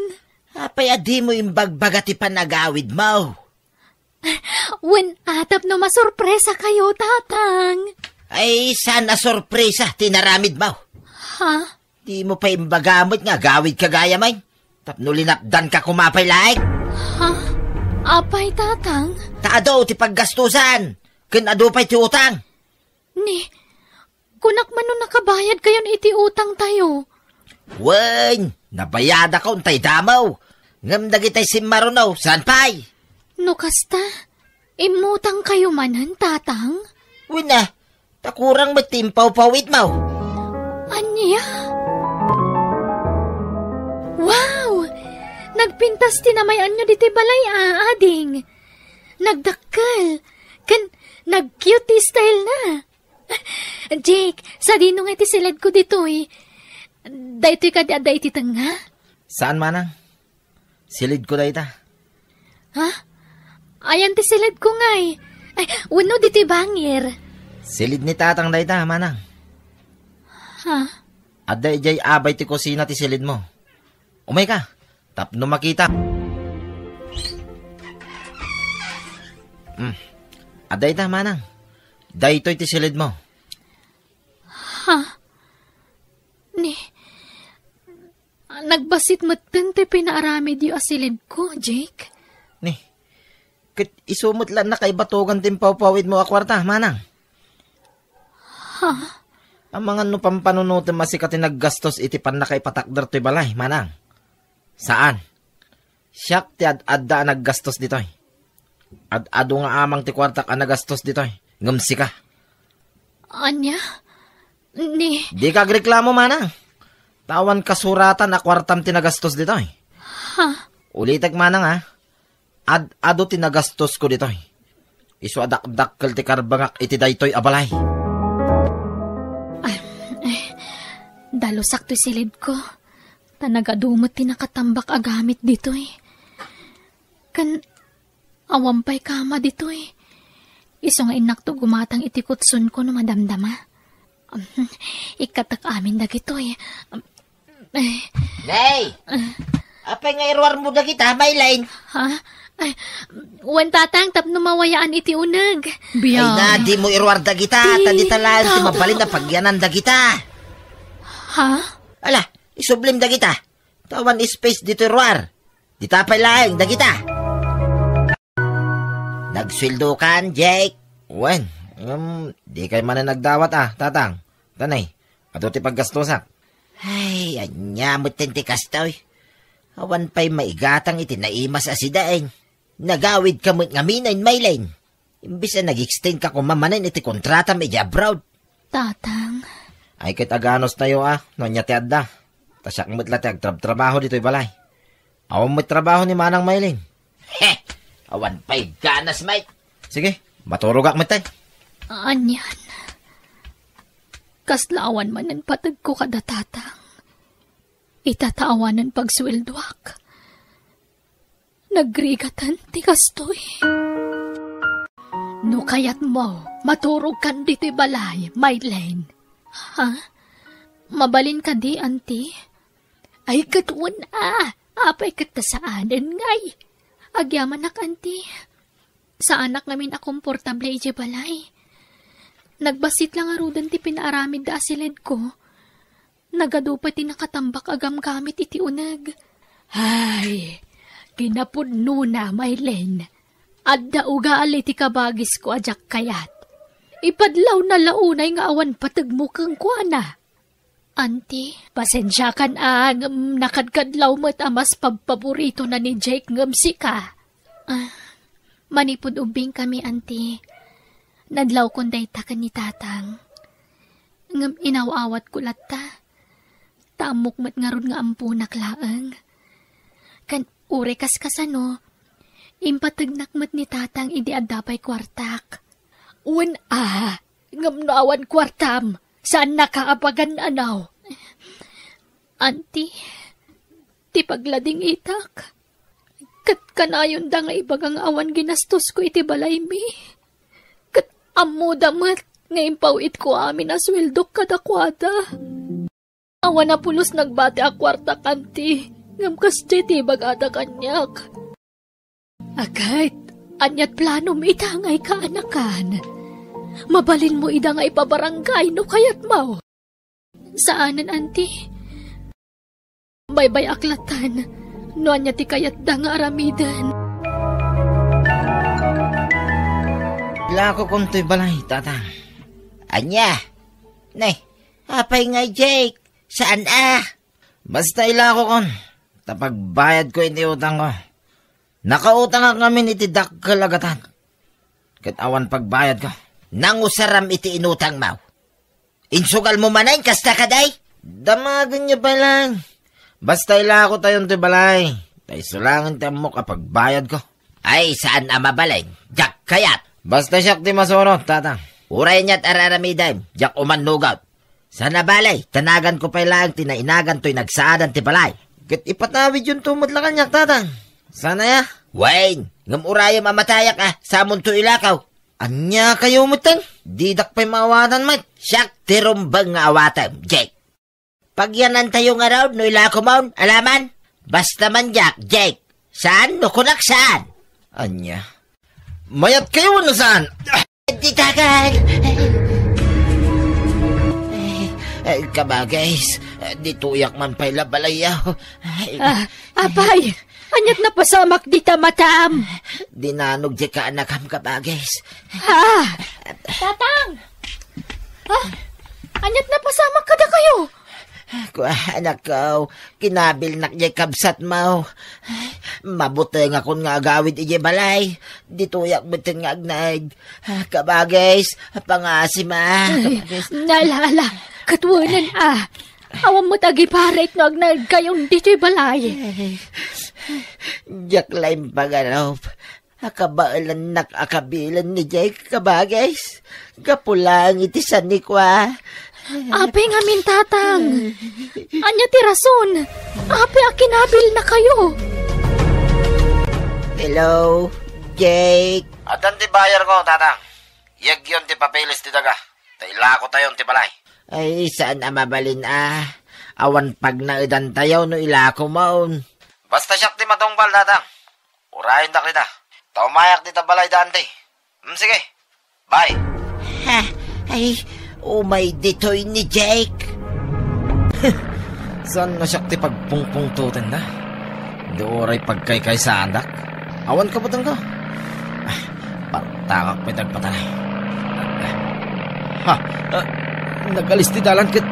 Apay adi mo imbagbaga ti panagawid mo. Uwan, atap no masurpresa kayo, tatang. Ay, sana sorpresa tinaramid mo. Ha? Di mo pa imbagamot nga gawid kagaya may. Tapno linapdan ka kumapay laik. Ha? Apay, tatang? Taado ti paggastusan. Kinado pa'y ti utang. Ni, kunak man no nakabayad kayon iti utang tayo. Wen, nabayada ka untay damaw. Ngam dagitay simmarunaw, saan pa'y? No kasta, imutang kayo manan, tatang? Wen na, takurang matimpaw-pawid mo. Anya? Wow! Nagpintas tinamayan nyo diti balay ading. Nagdakkel. Nag-cute style na. Jake, sa dino nga iti silid ko dito eh. Daytoy ka di iti tanga. Saan manang? Silid ko dayta. Ha? Ayan ti silid ko nga eh. Ay, uno diti bangir. Silid ni tatang dayta, manang. Ha? Adda ijay abay ti kusina ti silid mo. Umay ka, tapno makita. Adda ita, manang. Daytoy ti silid mo. Ha? Ni, nagbasit mo ti pinaaramid yung asilid ko, Jake. Ni, kit isumot lang na kay batugan timpaw-pawid mo akwarta, manang. Ha? Ang mga no pampanunutin masikat naggastos iti pan na kay patakder to'y balay, manang. Saan? Siyak ti adda naggastos ditoy. Ado nga amang ti kwartak nagastos ditoy. Ngamsi ka. Anya? Ni... Di ka agreklamo, manang. Tawan kasuratan na kwartam tinagastos ditoy. Ha? Ulitag, manang, ha? Ado tinagastos ko ditoy. Isu adak-dakkel ti karbangak iti daytoy abalay. Dalusak to silid ko. Tanagadumot tinakatambak agamit dito eh. Awampay kama dito eh. Iso nga inak to gumatang itikotsun ko no madamdama. Ikatak amin dagito eh. Nay! Apay nga irwar mo na kita, Maylene. Ha? Ay, uwan tatang tapno mawayaan iti unag. Ay na, di mo irwar da kita. Tadi talaan ti mabalin na pagyanan da kita. Ha? Ala, isublim da kita. Tawan space dito irwar. Di tapay laeng da kita. Nagsweldo kan, Jake. Wen, di kay man na nagdawat tatang. Tanay, ato ti paggastosak. Ay, anyamot tenti kastoy. Awan pa'y maigatang iti naimas asidaeng. Nagawid ka mo't ngaminain, Maylene. Imbis na nag-extend ka kumamanin iti kontrata medya abroad. Tatang. Ay kit aganos tayo nonya ti adda. Tasyak mo't lati agtrabaho dito'y balay. Awan mo't trabaho ni manang Maylene. Heh, awan pa'y ganas, Mike. Sige, maturugak mo tayo. Anyan. Kaslaawan man ang patag ko kada tatang. Itataawanan pagsweldoak. Nagrigatan ti kastoy. No kayat mo, maturog kan dito'y balay, Maylene. Ha? Mabalin ka di, auntie? Ay, katuan apay katasaanan ngay. Agyaman ak, auntie. Sa anak namin akomportable ije balay. Nagbasit lang arudan ti pinaaramid da asilid ko. Nagado pa ti nakatambak agam gamit iti uneg. Ay, kinapudno na, Maylen. Adda uga ali ti kabagis ko ajak kayat. Ipadlaw na launay nga awan patag mo kang kuana. Auntie, pasensya kan nakadkadlaw mo't amas pagpaborito na ni Jake ngam sika. Manipod ubing kami, auntie. Nadlaw kunday ta kan ni tatang. Ngam inawawat ko lata. Tamok mat nga ron nga ampunak laang. Kan ure kasano, impatagnak mat ni tatang idi addapay kwartak. Uwan ngam naawan kwartam, saan nakaapagan anaw? Auntie, ti paglading itak. Kat kanayon da nga ibagang awan ginastos ko iti balay mi. Kat ammo damat, ngayon pawit ko amin aswildok kadakwada. Awan na pulos nagbate a kwarta kanti, ngam kasdi ti bagada kanyak. Agad, anyat plano mo itangay ka anakan. Mabalin mo ida nga ipabarangay no kayat mo. Saanan, auntie? Baybay aklatan, no anya ti kayat da nga aramidan. Lako kunto'y balay, tatang. Anya? Nay, apay nga Jake. Saan Basta ilako kon. Tapagbayad ko iti utang ko. Nakautang nga kami iti dakkalagatan. Kat awan pagbayad ko. Nangusaram iti inutang mo. Insugal mo manay, kasta kaday? Damagan niyo pa lang. Basta ilako tayo iti balay. Tay sulangin tayo mo kapag bayad ko. Ay, saan mabalay? Jak kayat. Basta siyak ti masurot, tatang. Uray niya't araramidam, jak umanugaw. Sa nabalay, tanagan ko pa lang, tinainagan to'y nagsaadan ti balay. Kat ipatawid yung tumod lang kanyak, tatang. Sana ya? Wayne, ngam urayam amatayak samon to ilakaw. Anya kayo mutan? Didak pa'y maawatan, mat. Siyak tirumbang nga awatan, Jake. Pagyanan tayo nga raw, no ilakaw maun, alaman? Basta man, Jake. Saan? No kunak saan? Anya? Mayat kayo na saan? Ditagan! Kabagays, dituyak man pa'y labalayaw. Apay, anyat na pasamak di tamatam. Dinanog di ka anakam kabagays. Tatang! Anyat na pasamak kada kayo. Anak ko, kinabil nak di kabsat mo. Mabuti nga kung nga agawid iji balay. Dituyak bitin nga agnag. Kabagays, pangasim Nalala, katwanan Awan mo tagi paret no agnag kayong dito'y balay. Diyak laim paganop. Akabailan nak akabilan ni Jake kabagays. Kapulang iti sanikwa. Ape nga min tatang. Anya ti rason. Ape akinabil na kayo. Hello, Jake. Adan ti bayar ko, tatang. Yag yun ti papeles ti daga. Taila ko tayo ti balay. Ay, saan mabalin Awan pag naidan tayo no ilako maun. Basta siyak ti matungpal, tatang. Urayin da kita. Taumayak ti tabalay dante. Sige, bye. Ay, umay dito'y ni Jake. Saan na siyak ti pagpungpungtutin na? Dooray pagkaykay sa andak. Awan ka batang ka? Partakak pa tagpatanay. Nagalis ti dalan kit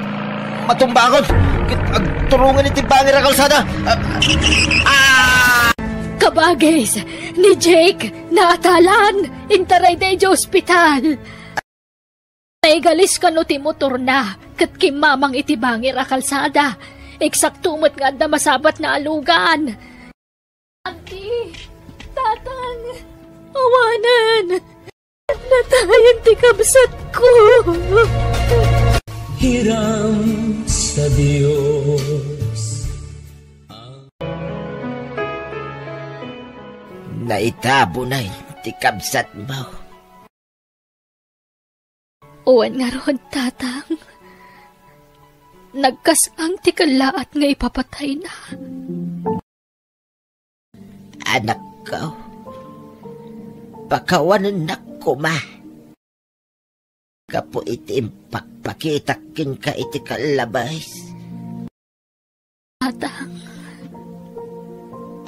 matumbangon. Kit agturungan iti bangir ang kalsada. Kabagays, ni Jake, naatalan, intaray tayo ospital. Naigalis ka no ti motor na, kat kimamang iti bangir a kalsada. Eksaktumot nga da masabat na alugan. Auntie, tatang, awanan, natayan ti kabsat ko. Hiram sa Diyos. Naitabo na ti kabsat mo. Uwan nga ron, tatang. Nagkasang ti kalaat nga ipapatay na. Anak ko, pakawanan na ko ma. Kapo iti impakpakitakin ka iti kalabais. Tatang.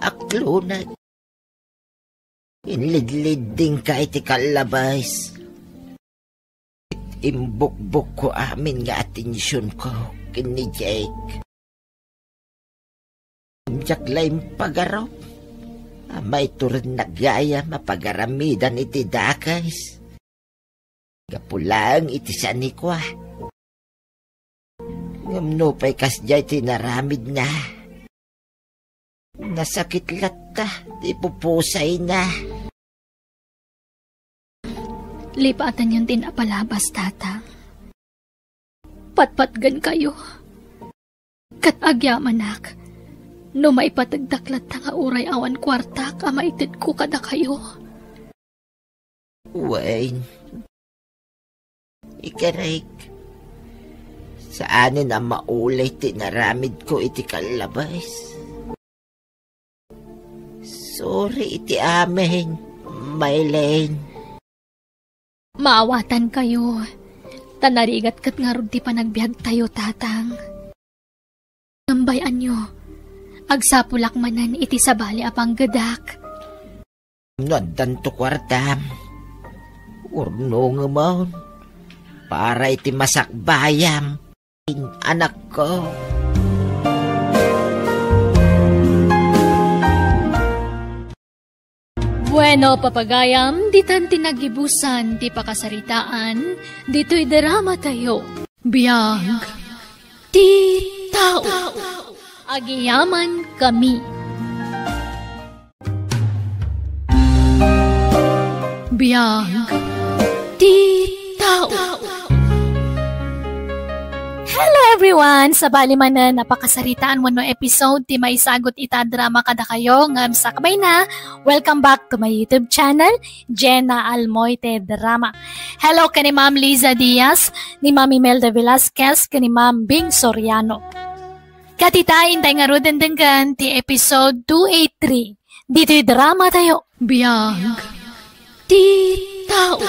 Aklunag. Inlidlid din ka iti kalabais. Imbukbuk ko amin nga atensyon ko kini Jake. Diyak laim pagarap. May turin na gaya mapagaramidan iti dakais. Gapulang iti sanikwa. Ngamno pa'y kasjay tinaramid na. Nasakit latta, di pupusay na. Lipatan yung tinapalabas, Tatang. Patpatgan kayo. Katagyaman no maipatagdaklat nga uray awan kwarta ka maitid ko kada kayo. Wayne, ikarik, saanin ang maulay tinaramid ko iti kalabas. Sorry iti amin, Maylene. Maawatan kayo. Tanarigat kat nga ron ti panagbiag tayo, Tatang. Nambayan nyo. Agsapulak manan iti sabali apang gadak. Nadan to kwartam. Urno nga maun. Para iti masakbayam. Anak ko. Bueno, papagayam, ditan tinagibusan, ti pakasaritaan, dito'y drama tayo. Biyag, ti tao, agiyaman kami. Biyag, ti tao. Hello everyone! Sa bali man na napakasaritaan wano episode ti may sagot ita drama kada kayo ngam sakbay na. Welcome back to my YouTube channel, Jenna Almoite Drama. Hello kani Ma'am Liza Diaz, ni Ma'am Imelda Velasquez, kani Ma'am Bing Soriano. Katitain tayo nga rodendenggan ti episode 283. Dito'y drama tayo. Biyag ti tao.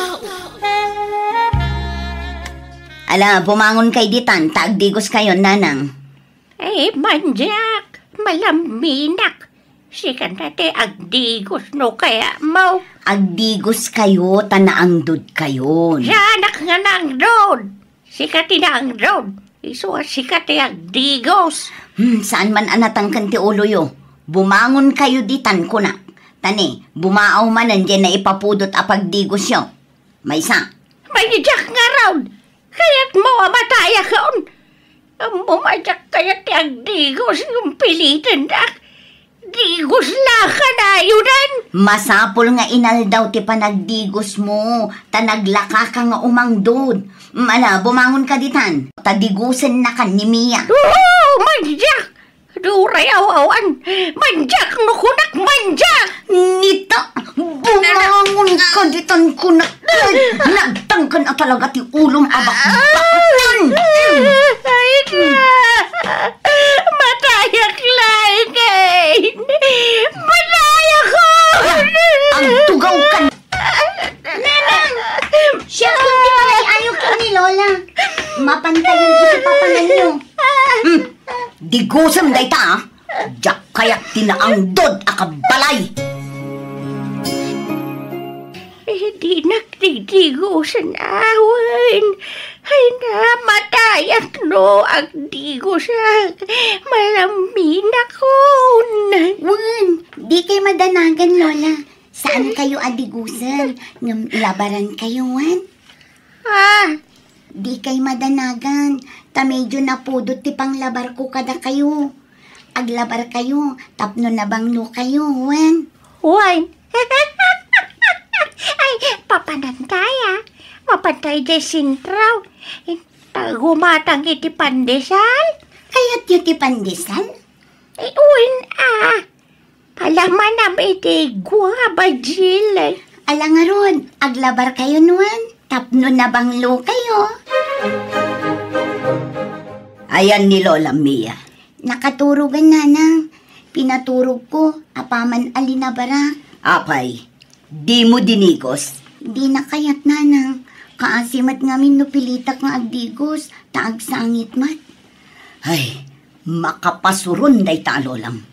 Ala, bumangon kay ditan, taagdigos kayo, nanang. Manjak, malaminak. Sikan nati agdigos no kaya mau. Agdigos kayo, tanaangdod kayo. Siyanak nga nang road. Sikati na ang road. Isuwa sikati agdigos. Saan man anatang kanti ulo yo? Bumangon kayo ditan ko na. Tani, bumaaw man nandiyan na ipapudot apagdigos yo. May isa. Manjak nga road. Kaya't mawamataya kaon. Ang bumadyak kaya't ang digos yung pilitan na. Digos la ka na yunan. Masapol nga inal daw ti panagdigos mo. Tanaglaka ka nga umangdod. Mala, bumangon ka ditan. Tadigusan na ka ni Mia. Oo, manjak. Duray awawan. Manjak no kunak manjak. Nita, bumangon ka ditan kunak. Nagtangkan na talaga ti ulong abak-baktan. Ay na. Matayak lain. Matayak ko. Ang tugaw ka. Nanang, siya kung di pala ayaw ka ni Lola. Mapantayan iti papanan nyo. Digusam day ta, jak kayak tinaangdod akabalay. Di nagdigdigusan awan. Ay na, matayak no agdigusan. Malamin ako. Wan, di kayo madanagan, Lola. Saan kayo adigusan? Labaran kayo, Wan? Di kayo madanagan. Ta medyo napudot ti panglabar ko kada kayo. Aglabar kayo, tapno na banglo kayo, Wan? Wan? Ay, papanantaya. Mapantay di sintraw. Tagumatang iti pandesal. Kayat yu ti pandesal? Uwin Palaman na iti guabajil. Ala nga ron, aglabar kayo nuan. Tapno na banglo kayo. Ayan ni Lola Mia. Nakaturugan, nanang. Pinaturog ko, apaman alinabara. Apay, di mo dinigos. Di na kayat, nanang. Kaasimat ngamin no pilitak nga agdigos, taag sangit mat. Ay, makapasuron day talolam.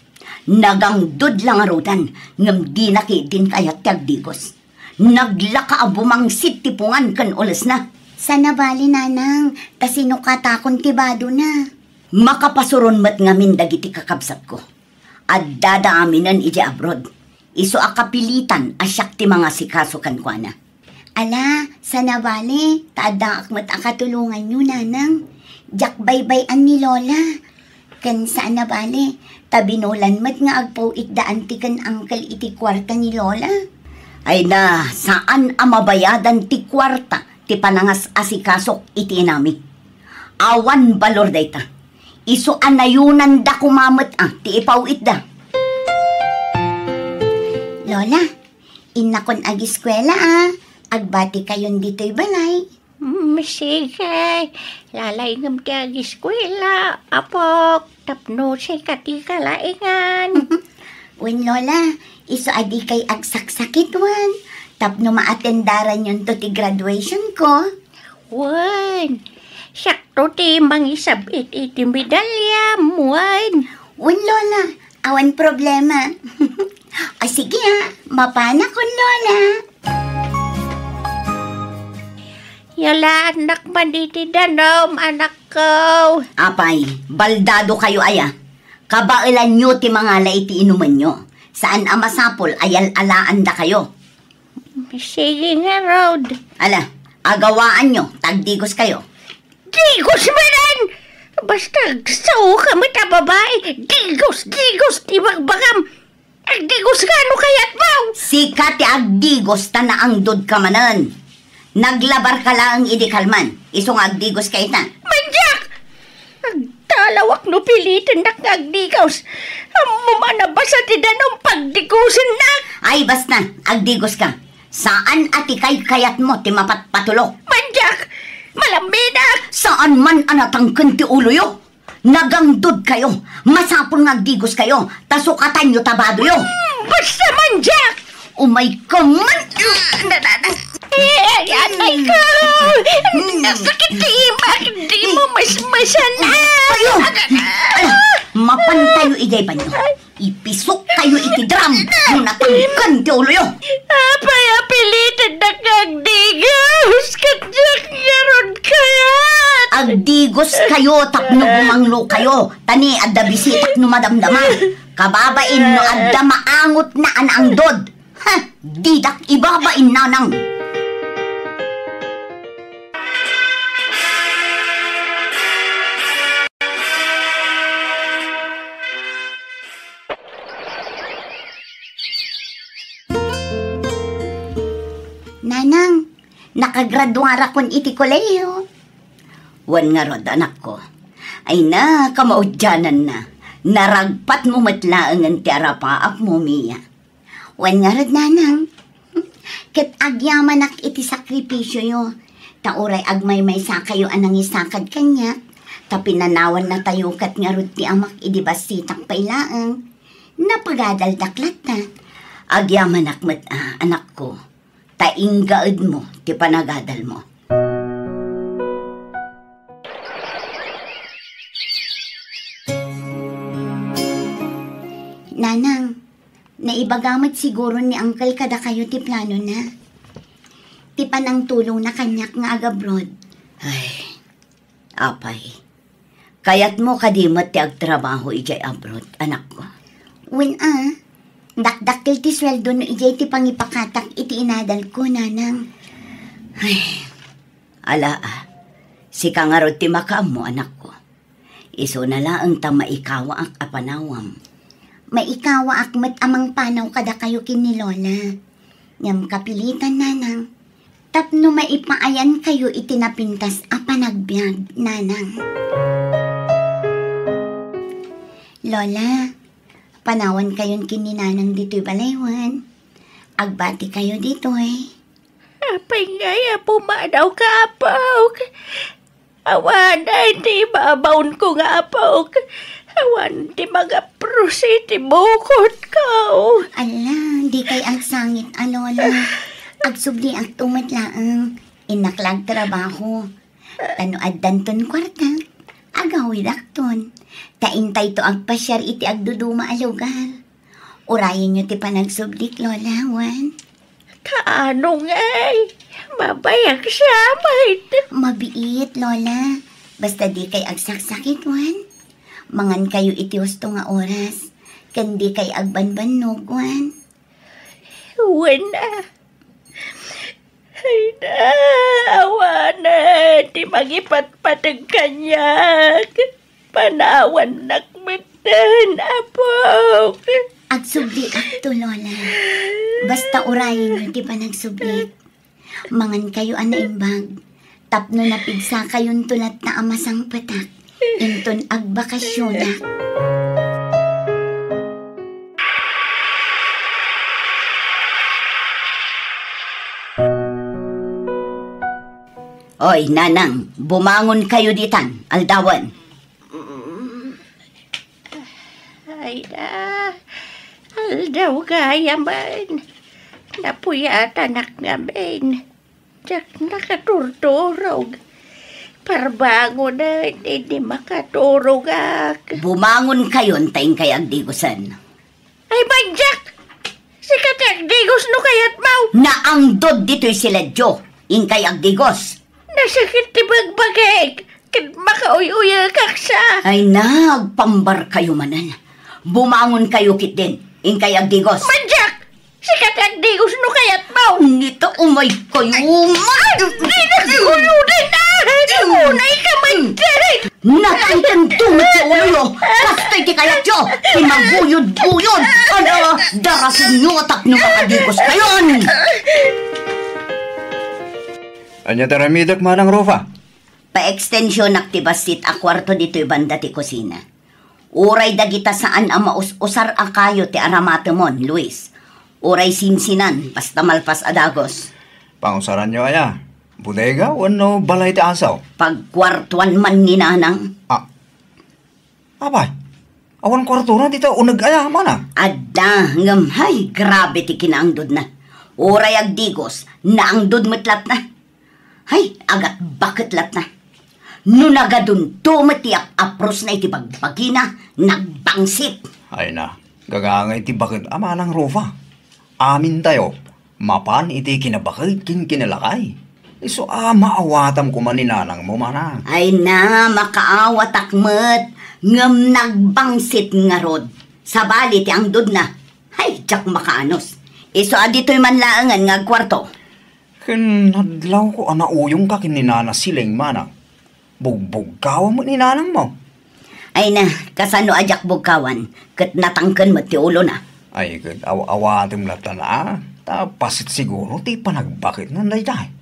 Nagangdod lang arudan, ngam di nakitin kayat ti agdigos. Naglaka abumangsit tipungan kan ulas na. Sana bali nanang, tasino katakon tibado na. Makapasuron mat ngamin dagiti kakabsat ko. At dadaaminan iji abroad. Iso akapilitan asyak ti mga sikasukan ko na. Ala, sana bali, taada akmat akatulungan nyo, nanang. Jak baybayan ni Lola. Kan saan na bali, tabinolan mat nga agpaw itdaan ti kan angkel iti kwarta ni Lola. Ay na, saan amabayadan ti kwarta ti panangas asikasok iti inami. Awan balor dayta. Iso anayunan da kumamat ti ipaw itda. Lola, inakon agiskwela agbati kayon dito'y balay. Sige, lalay ngam ti agiskwela, apok, tapno si kati kalaingan. Wen Lola, iso adi kay agsaksakit wan. Tapno maatendaran yun to ti graduation ko. Wan, sakto ti mangisabit iti medalya, wan. Wen Lola, awan problema. O sige mapana ko Lola. Yala, anak maniti danom, anak ko. Apay, baldado kayo aya. Kabailan nyo ti mga laiti inuman nyo. Saan amasapol ayal-alaan da kayo. Sige nga, Rod. Ala, agawaan nyo, tagdigos kayo. Digos manan! Basta sao ka mata babae, digos, di bagbagam. Agdigos ka, ano kayat mo? Sika ti agdigos tanaangdod ka manan. Naglabar ka lang idikalman. Isong agdigos ka ita. Manjak! Agtalawak no pilitin na agdigos. Mumanabasa ti danong pagdigusin na. Ay basta, agdigos ka. Saan atikay kayat mo ti mapatpatulo? Manjak! Malambida! Saan man anatangken ti ulo yo? Nagangdod kayo. Masapon nga agdigos kayo. Tasukatan nyo tabado yo. Basta manjak! Umay ka man! Anay ko! Nasakit bakit di mo masmasan na? Ayo! Mapantayo igay pa nyo. Ipisok kayo iti drum. Nung natangkan ti ulo yo. Apay apilitan na kagdigos. Kadyak yaron kayat. Agdigos kayo tapno bumanglo kayo. Tani adda bisitak no madamdama. Kababain no adda maangot na anangdod. Ha! Didak ibabain nanang. Nanang, nakagraduara kon iti kolehiyo. Wan nga rod, anak ko. Ay na, kamaudyanan na. Naragpat mo matlaangan ti arapaak mo, Mia. Wan nga rod, nanang. Ket agyaman ak iti sakripisyo yo. Tauray agmay-may sa kayo anang isakad kanya. Tapinanawan na tayo kat nga rod ti amak idibasitak pailaang. Napagadaldaklat na. Agyaman ak anak ko. Tainggaad mo, ti panagadal mo. Nanang, naibagamit siguro ni Uncle kada kayo ti plano na. Ti panang tulong na kanyak nga agabroad. Ay, apay. Kayat mo kadimot ti agtrabaho ijay abroad, anak ko. Dakdakil ti sweldo no ijay ti pangipakatak iti inadal ko, nanang. Ay, ala si kangarod ti makaam mo, anak ko. Iso na laang ta maikawa ak apanawam. Maikawa ak met amang panaw kada kayo kin ni Lola. Ngam kapilitan, nanang. Tapno maipaayan kayo itinapintas apanagbiag, nanang. Lola, panawan kayon kininanang dito'y balaywan. Agbati kayo dito'y. Apay ngaya pumadaw ka, apaw. Awan ay di babaon ko nga, apaw. Awan di mag-aprosi ti bukod ka. Ala, di kay ang sangit, Lola. Agsubli ang tumatlaang. Inaklag trabaho. Tanuad danton kwarta. Agawid akton. Taintay to agpasyar iti agduduma a lugar. Urayin nyo ti panagsublik, Lola, Juan. Kaano ngay? Mabayag siya, mait. Mabiit, Lola. Basta di kay agsaksakit, Juan. Mangan kayo iti husto nga oras. Kandi kay agbanbanog, Juan. Juan na. Ay na, awa na. Di magipatpatag kanyak. Panawan nakmitan, apok. Agsubli akto, Lola. Basta urayin nyo ti panagsublik. Mangan kayo anaimbag. Tapno na pigsa kayon tulat na amasang patak. Inton agbakasyonak. Oy, Nanang, bumangon kayo ditan, aldawan. Ay na, aldaw kaya man. Napuyatan naknamin. Diyak nakaturturog. Parbango na, hindi makaturog ak. Bumangon kayon tayong kay agdigusan. Ay banjak! Sikat agdigos no kayat mau. Naangdod dito'y sila Jo, in kay agdigos. Nasakit ti bagbagay. Kid makauy-uya kaksa. Ay nagpambar kayo manan. Bumangon kayo kit din, in kay agdigos. Banjak! Sikat agdigos no kayat mau. Nito umay kayo. Di nagulunay na! Unay ka magdarit! Nakaitan tumit sa ulo yo. Kastay ti kayat yo. Timaguyod-guyod. Ano, darasin nyo atak nyo makagigos kayon. Anya taramidak manang Rofa? Pa-extensyon aktibasit a kwarto dito'y banda ti kusina. Uray dagita saan ang maus-usar a kayo ti aramatemon, Luis. Uray sinsinan, basta malpas adagos. Pangusaran nyo aya. Bodega o ano balay ti asaw? Pagkwartuan man ni Nanang. Abay, awan kwarturan dito unag aya mana? Adda, ngamhay, grabe ti kinaangdod na. Uray agdigos, naangdod metlat na. Hay, agat bakit lat na. Nunagadun tumatiyak apros na iti bagpagina, nagbangsit. Ay na, gagangay ti bakit amanang Rofa. Amin tayo, mapan iti kinabakit kinalakay. Iso maawatam ko man ni nanang mo manang. Ay na, makaawat akmet, ngam nagbangsit nga rod. Sabali ti angdod na. Hay, jak makaanos. Iso adito'y manlaangan nga kwarto. Kinadlaw ko anauyong ka kininana siling manang. Bugbog kawa mo ni nanang mo. Ay na, kasano ajak bugkawan, kat natangken mo ti ulo na. Ay, kat awatim lata na. Tapasit siguro ti panagbakit na dayday.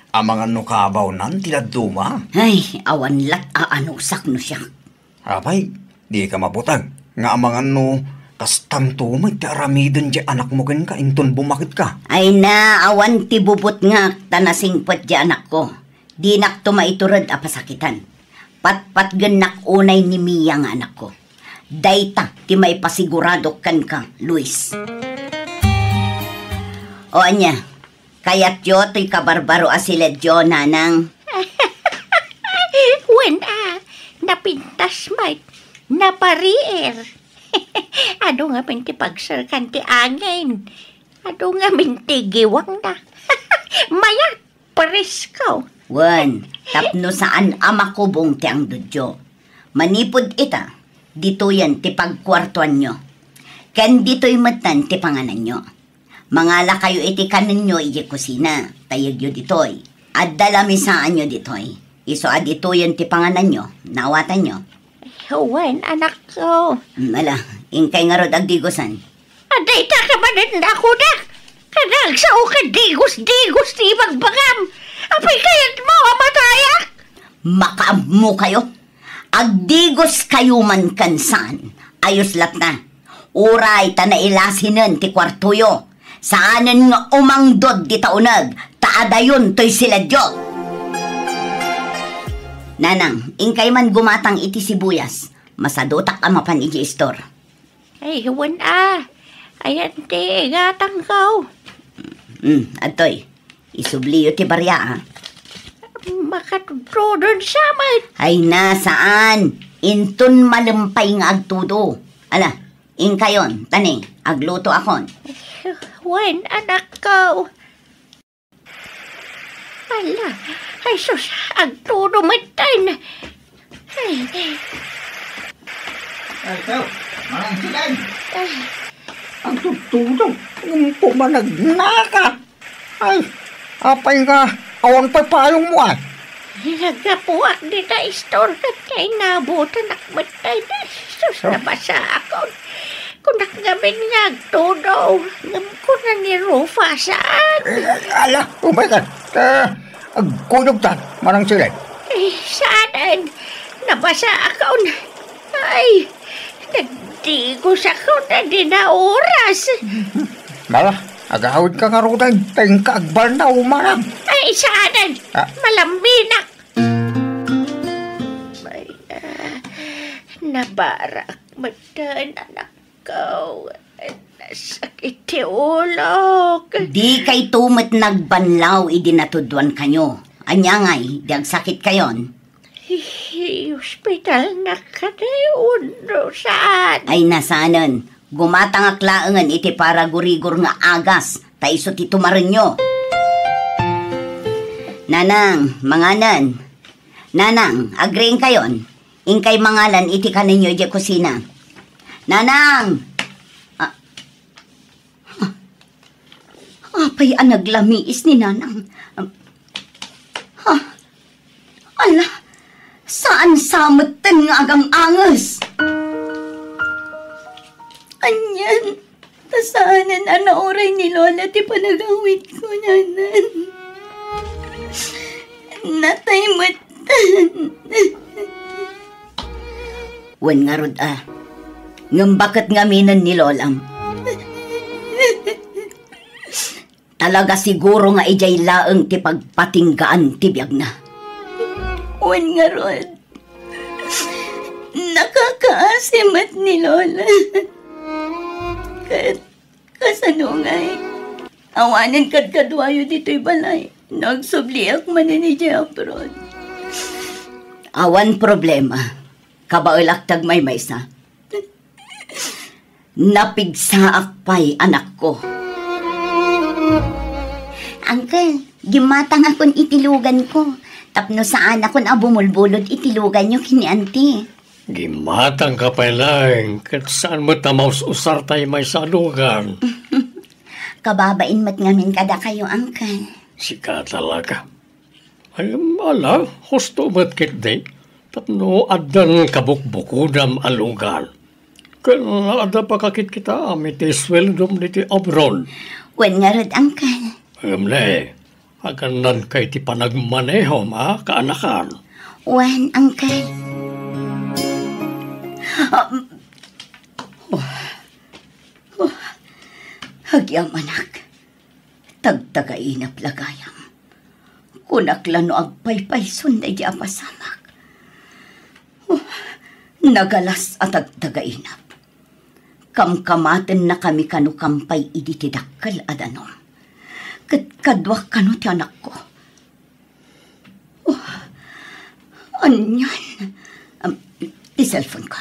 Amangan no kabaw nan tiladuma. Ay, awan lat aanusak no siya. Abay, di ka mabutag. Nga amangan no kastam tumay ti aramiden di anak mo ken ka inton bumakit ka. Ay na, awan ti bubut nga tanasingpot di anak ko. Di nak tumaiturad apasakitan. Pat ganak unay ni Mia nga anak ko. Dayta ti may pasigurado kan ka, Luis. O anya, kayat yo to'y kabarbaro asilad yo, Nanang. Wen napintas may, naparier. Ado nga minti pagsarkan ti angin. Ado nga minti giwang na. Mayat, pariskaw. Wan, tapno saan amakubong ti ang dudyo. Manipod ita, dito yan ti pagkwartuan nyo. Ken dito'y matan ti panganan nyo. Mangala kayo iti kanan nyo iti kusina, tayag nyo dito'y. At dalamisaan nyo dito'y. Iso adito yan ti panganan nyo, nawatan nyo. Wen, anak ko. Mala, ingkay nga rod agdigosan. Aday ta ka ba din ako na? Kanag sa o ka digos ti magbagam. Apay kayat mo, amatayak? Makaamo kayo. Agdigos kayo man kansan. Ayos lat na. Uray ta nailasinan ti kwartuyo. Saanan nga umangdod di taunag. Taadayon to'y sila Diyo. Nanang, ingkay man gumatang iti sibuyas. Masadotak ang mapan iti istor. Ay, Wen Ayan ti, gatang kaw. Atoy, Isubliyo ti barya, Makatudron sa man. Ay nasaan? Inton malumpay nga agtudo. Ala, kayon, tani, agluto akon. Wen, anak ko. Ala, ay sus, agtudo matay na. Ay, Ikaw, manang silay. Ang tutulog, yung pumanagnakat. Ay, apay nga, awan pa payong mo ah. nagapuak di na istor kat kay nabutan akmatay na. Sus, nabasa ako. Kung nakagamin nga agtudo, ngam ko na ni Rufa saan. Ala, umayan. Agkuyog tan, manang silay. Saan? Nabasa ako na. Ay, nagdigos ako na di na oras. Mala, agawid ka nga rutan. Tayong kaagbal na umarang. Ay, saan? Malambinak. Ay, nabarak matan anak ko. Nasakit ti ulok. Di kay tumet nagbanlaw idinatudwan kanyo. Anya ngay, di agsakit kayon. Hospital na ka na yun. Saan? Ay nasanan, gumatang aklaangan iti para gurigor nga agas, ta iso ti tumarenyo. Nanang, manganan. Nanang, agreeing kayon. Ingkay mangalan iti kaninyo iti kusina. Nanang! Apay ang naglamiis ni Nanang. Ala, saan samutan nga agang angas? Anyan, tasaanan ana oray ni Lola ti panagawit ko, Nanan. Nataymutan. Wan nga rod ngambakit nga minan ni Lolam. Talaga siguro nga ijay laeng ti pagpatinggaan ti biyag na. Wan nga rod. Nakakaasimat ni Lola. Kasanungay. Awanan kad kadwayo dito'y balay. Nagsubliak man ni Jeprod. Awan problema. Kabaulaktag may maysa. Napigsaak pa'y anak ko. Uncle, gimatang akon itilugan ko. Tapno saan akon abumulbulod itilugan nyo kini auntie. Gimatang ka pa lang. Kat saan mo tamaws usar tayo may salugan? Kababain mat ngamin kada kayo, uncle. Sika talaga. Ay, ala, husto mat kit day. Tapno adan kabukbukudam alugan. Kaya ada pa kakit kita amit isweldom niti abron. Wen nga rod, uncle. Amle, akan nan kay ti panagmaneho ma kaanakan. Wen, uncle. Hagyam anak. Tagtagainap lagayam. Kunaklano agpaypay sunday di apasamak. Nagalas at tagtagainap. Kamkamaten na kami kanukampay iditidakkel adanom. Kadwak kanu ti anak ko. Anyan. Ti cellphone ko.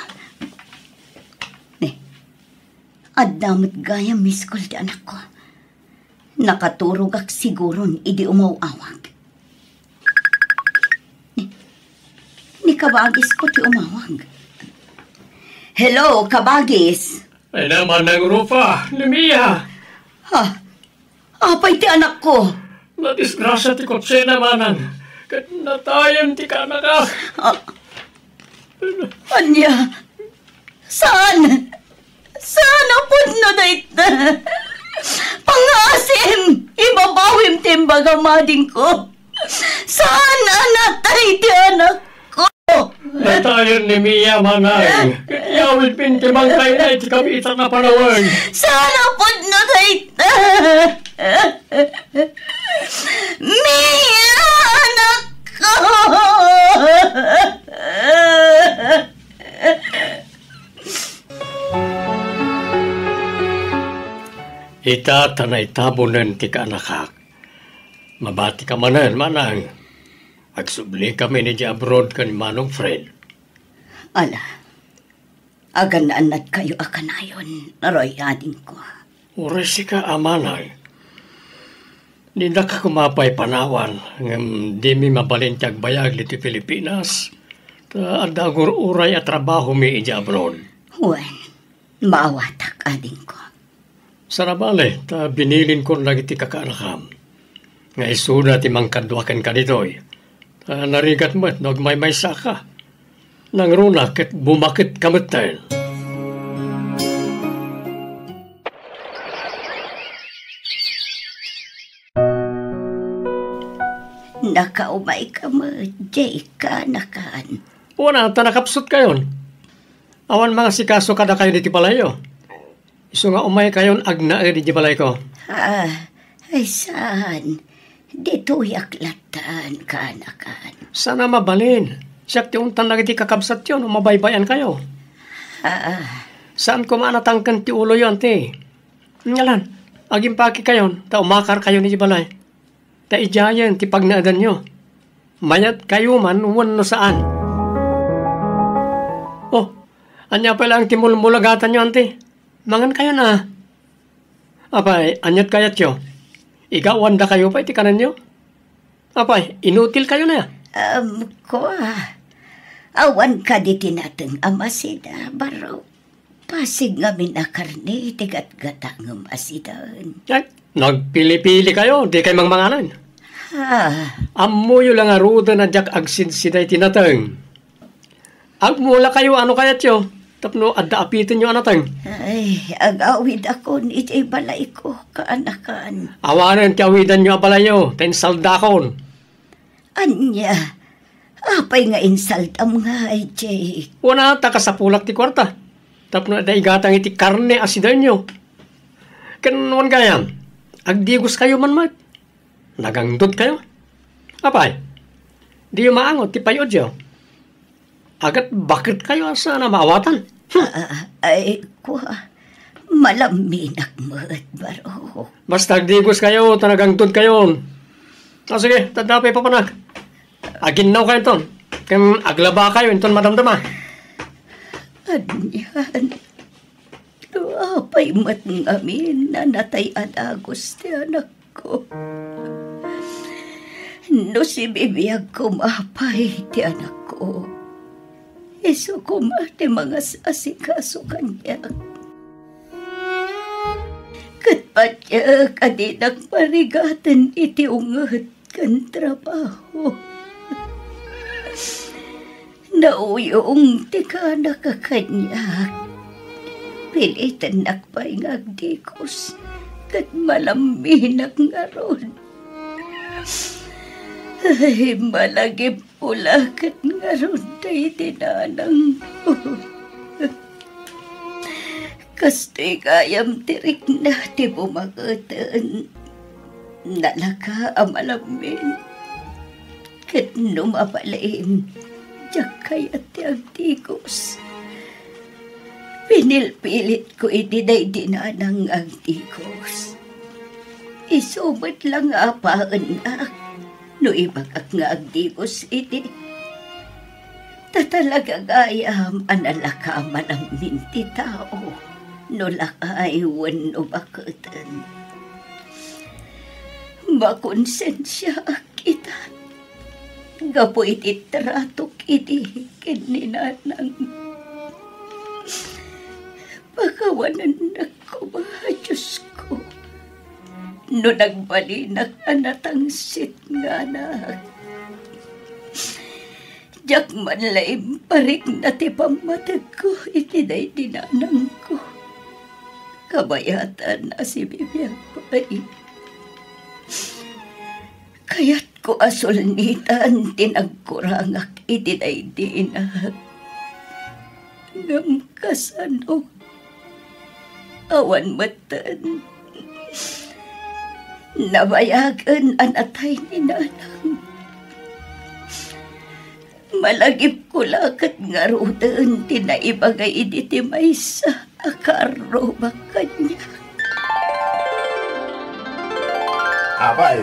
Adamot gaya miskol ti anak ko. Nakaturog ak siguron idi umawawag. Ni kabagis ko ti umawag. Hello, kabagis. Ay naman ng Rufa, Lumia. Apay ti anak ko. Nadisgrasya ti kotse namanan. Kat natayan ti kanaka. Anya? Saan? Saan apod na dayta? Pangasim! Ibabawim timbagamading ko. Saan anatay ti anak ko? Natayan ni Mia manay. Yawid pinti bangkay na iti kapitan na panawag. Saan apod na dayta? Mia, anak ko! Ita tanay tabunan ti kaanakak. Mabati ka manan, manang. Agsubli kami ni abroad kan Manong Fred. Ala, agananat kayo akanayon, naroy ading ko. Uresi ka amanay. Ninda ka kumapay panawan, ngam di mi mabalintag bayag liti Pilipinas. Ta adagur uray at trabaho mi ija abroad. Wen, maawatak ading ko. Sarabale, ta binilin ko lagi ti kakarakam. Nga isuda ti mangkadwakan ka ditoy. Ta narigat mo't nagmay-may saka. Nang runa ket bumakit kamatan. Nakaumay ka mo, Jay ka nakaan. Una, ta nakapsot kayon. Awan mga sikaso kada kayo diti palayo. Iso nga umay kayon agna di balay ko. Ay saan? Dito yaklatan ka nakaan. Sana mabalin. Siyak ti untan lagi ti kakabsat yun, mabaybayan kayo. Saan ko maanatangkan ti ulo yun, ti? Ngalan, aging paki kayon, ta umakar kayo ni balay. Ta ijayan ti pagnaadan nyo. Mayat kayo man, no saan. Oh, anya pala ang timulmulagatan nyo, ante. Mangan kayo na. Apay, anyat kayat yo. Igawanda kayo pa iti kanan nyo. Apay, inutil kayo na. Awan ka di tinateng amasida, baro. Pasig nga minakarni, tigat-gata ng asidan. Ay, nagpili-pili kayo, di kayo mangmanganan. Amuyo lang aruda na jak agsinsiday tinateng. Agmula kayo, ano kayat yo? Tapno, adda apitin nyo anateng. Ay, agawid ako ni ijay balay ko, kaanakan. Awanan ti awidan nyo abalay yo, ten saldakon. Anya, apay nga insaldam nga, ijay. Wana, takasapulak ti kwarta. Tapno, adda igatang iti karne asidan nyo. Kanuan gayam, agdigos kayo man mat. Nagangdod kayo. Apay, di yung maangot ti payod yo. Agat bakit kayo sa na maawatan? Ay, malaminak mo't baro. Basta agdigos kayo, tanagangtod kayo. Sige, tadapay pa panag. Aginaw kayo ton. Kaya aglaba kayo, inton madamdama. Anyan, apay mat ngamin na natay adagos ti anak ko. No si bibiyag kumapay ti anak ko. Iso kumate mga asikaso kanya. Katpatya kadinak parigatan iti ungat kan trabaho. Nauyong ti ka nakakanyak. Pilitan nakpay ngagdikos kat malaminak nga ron. Ay, malagip pula kat nga ron tayo tinanang ko. Kasto'y kayam tirik na ti bumakatan. Nalaka amalamin. Kat numapalaim, diyak kayat ti agtikos. Pinilpilit ko itiday dinanang agtikos. Isumat lang apaan ak. No ibagak nga agdikos iti. Tatalaga gayam analaka manang minti tao. No lakay wano bakatan. Makonsensya kita. Gapo iti tratok iti kininanang. Pakawanan na ko ba, Diyos ko. No nagbalinak anatang sit nga na. Diyak man laim parik na ti pamatag ko iti day dinanang ko. Kabayatan na si bibiyang pay. Kaya't ko asulnitan tinagkurangak iti day dinag. Ngam kasano awan matan. Nabayagan anatay ni nanang. Malagip ko lakat nga rudan tinaibagay iti maysa akaro bakanya. Abay,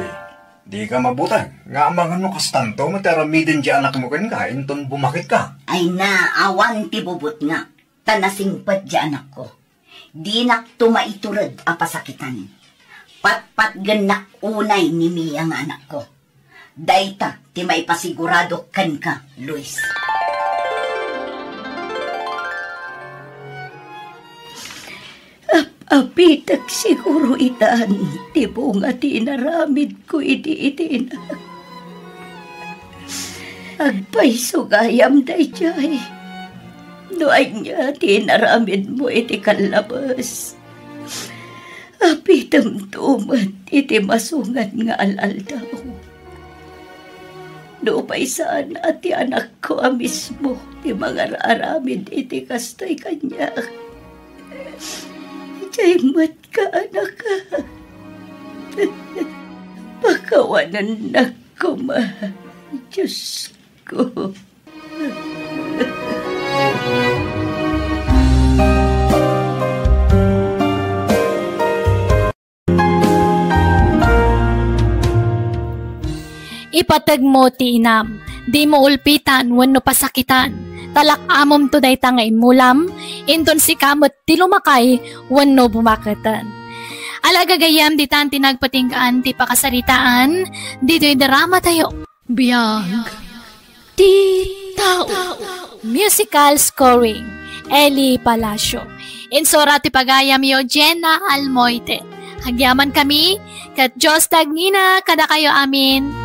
Di ka mabutay. Nga amangan mo kastanto, mataramidin di anak mo kan ka, inton bumakit ka. Ay na, awan ti bubut nga. Tanasingpat di anak ko. Di nak tumaiturad apasakitan. Patpat ganak unay ni Mia nga anak ko. Dayta ti maipasigurado kan ka, Luis. Apitak siguro itan, ti bunga ti naramid ko iti na. Agpay sugayam day jay. Noay niya ti naramid mo iti kalabas. Apitam tumat iti masungan nga alaldaw. Nupay saan ati anak ko mismo ti mga aramid iti kastoy kanya. Jay mat ka, anak ka. Pakawanan na ko, Diyos ko. Ipatag mo ti inam, di mo ulpitan wenno pasakitan. Talak amom to day tangay mulam, inton si kamot ti lumakay, wano bumakatan. Alagagayam di tan tinagpatingkaan ti pakasaritaan, dito'y drama tayo. Biyag, ti tao. Musical scoring, Eli Palacio. Insora ti pagayam yo, Jenna Almoite. Hagyaman kami, kat Diyos tagnina kada kayo amin.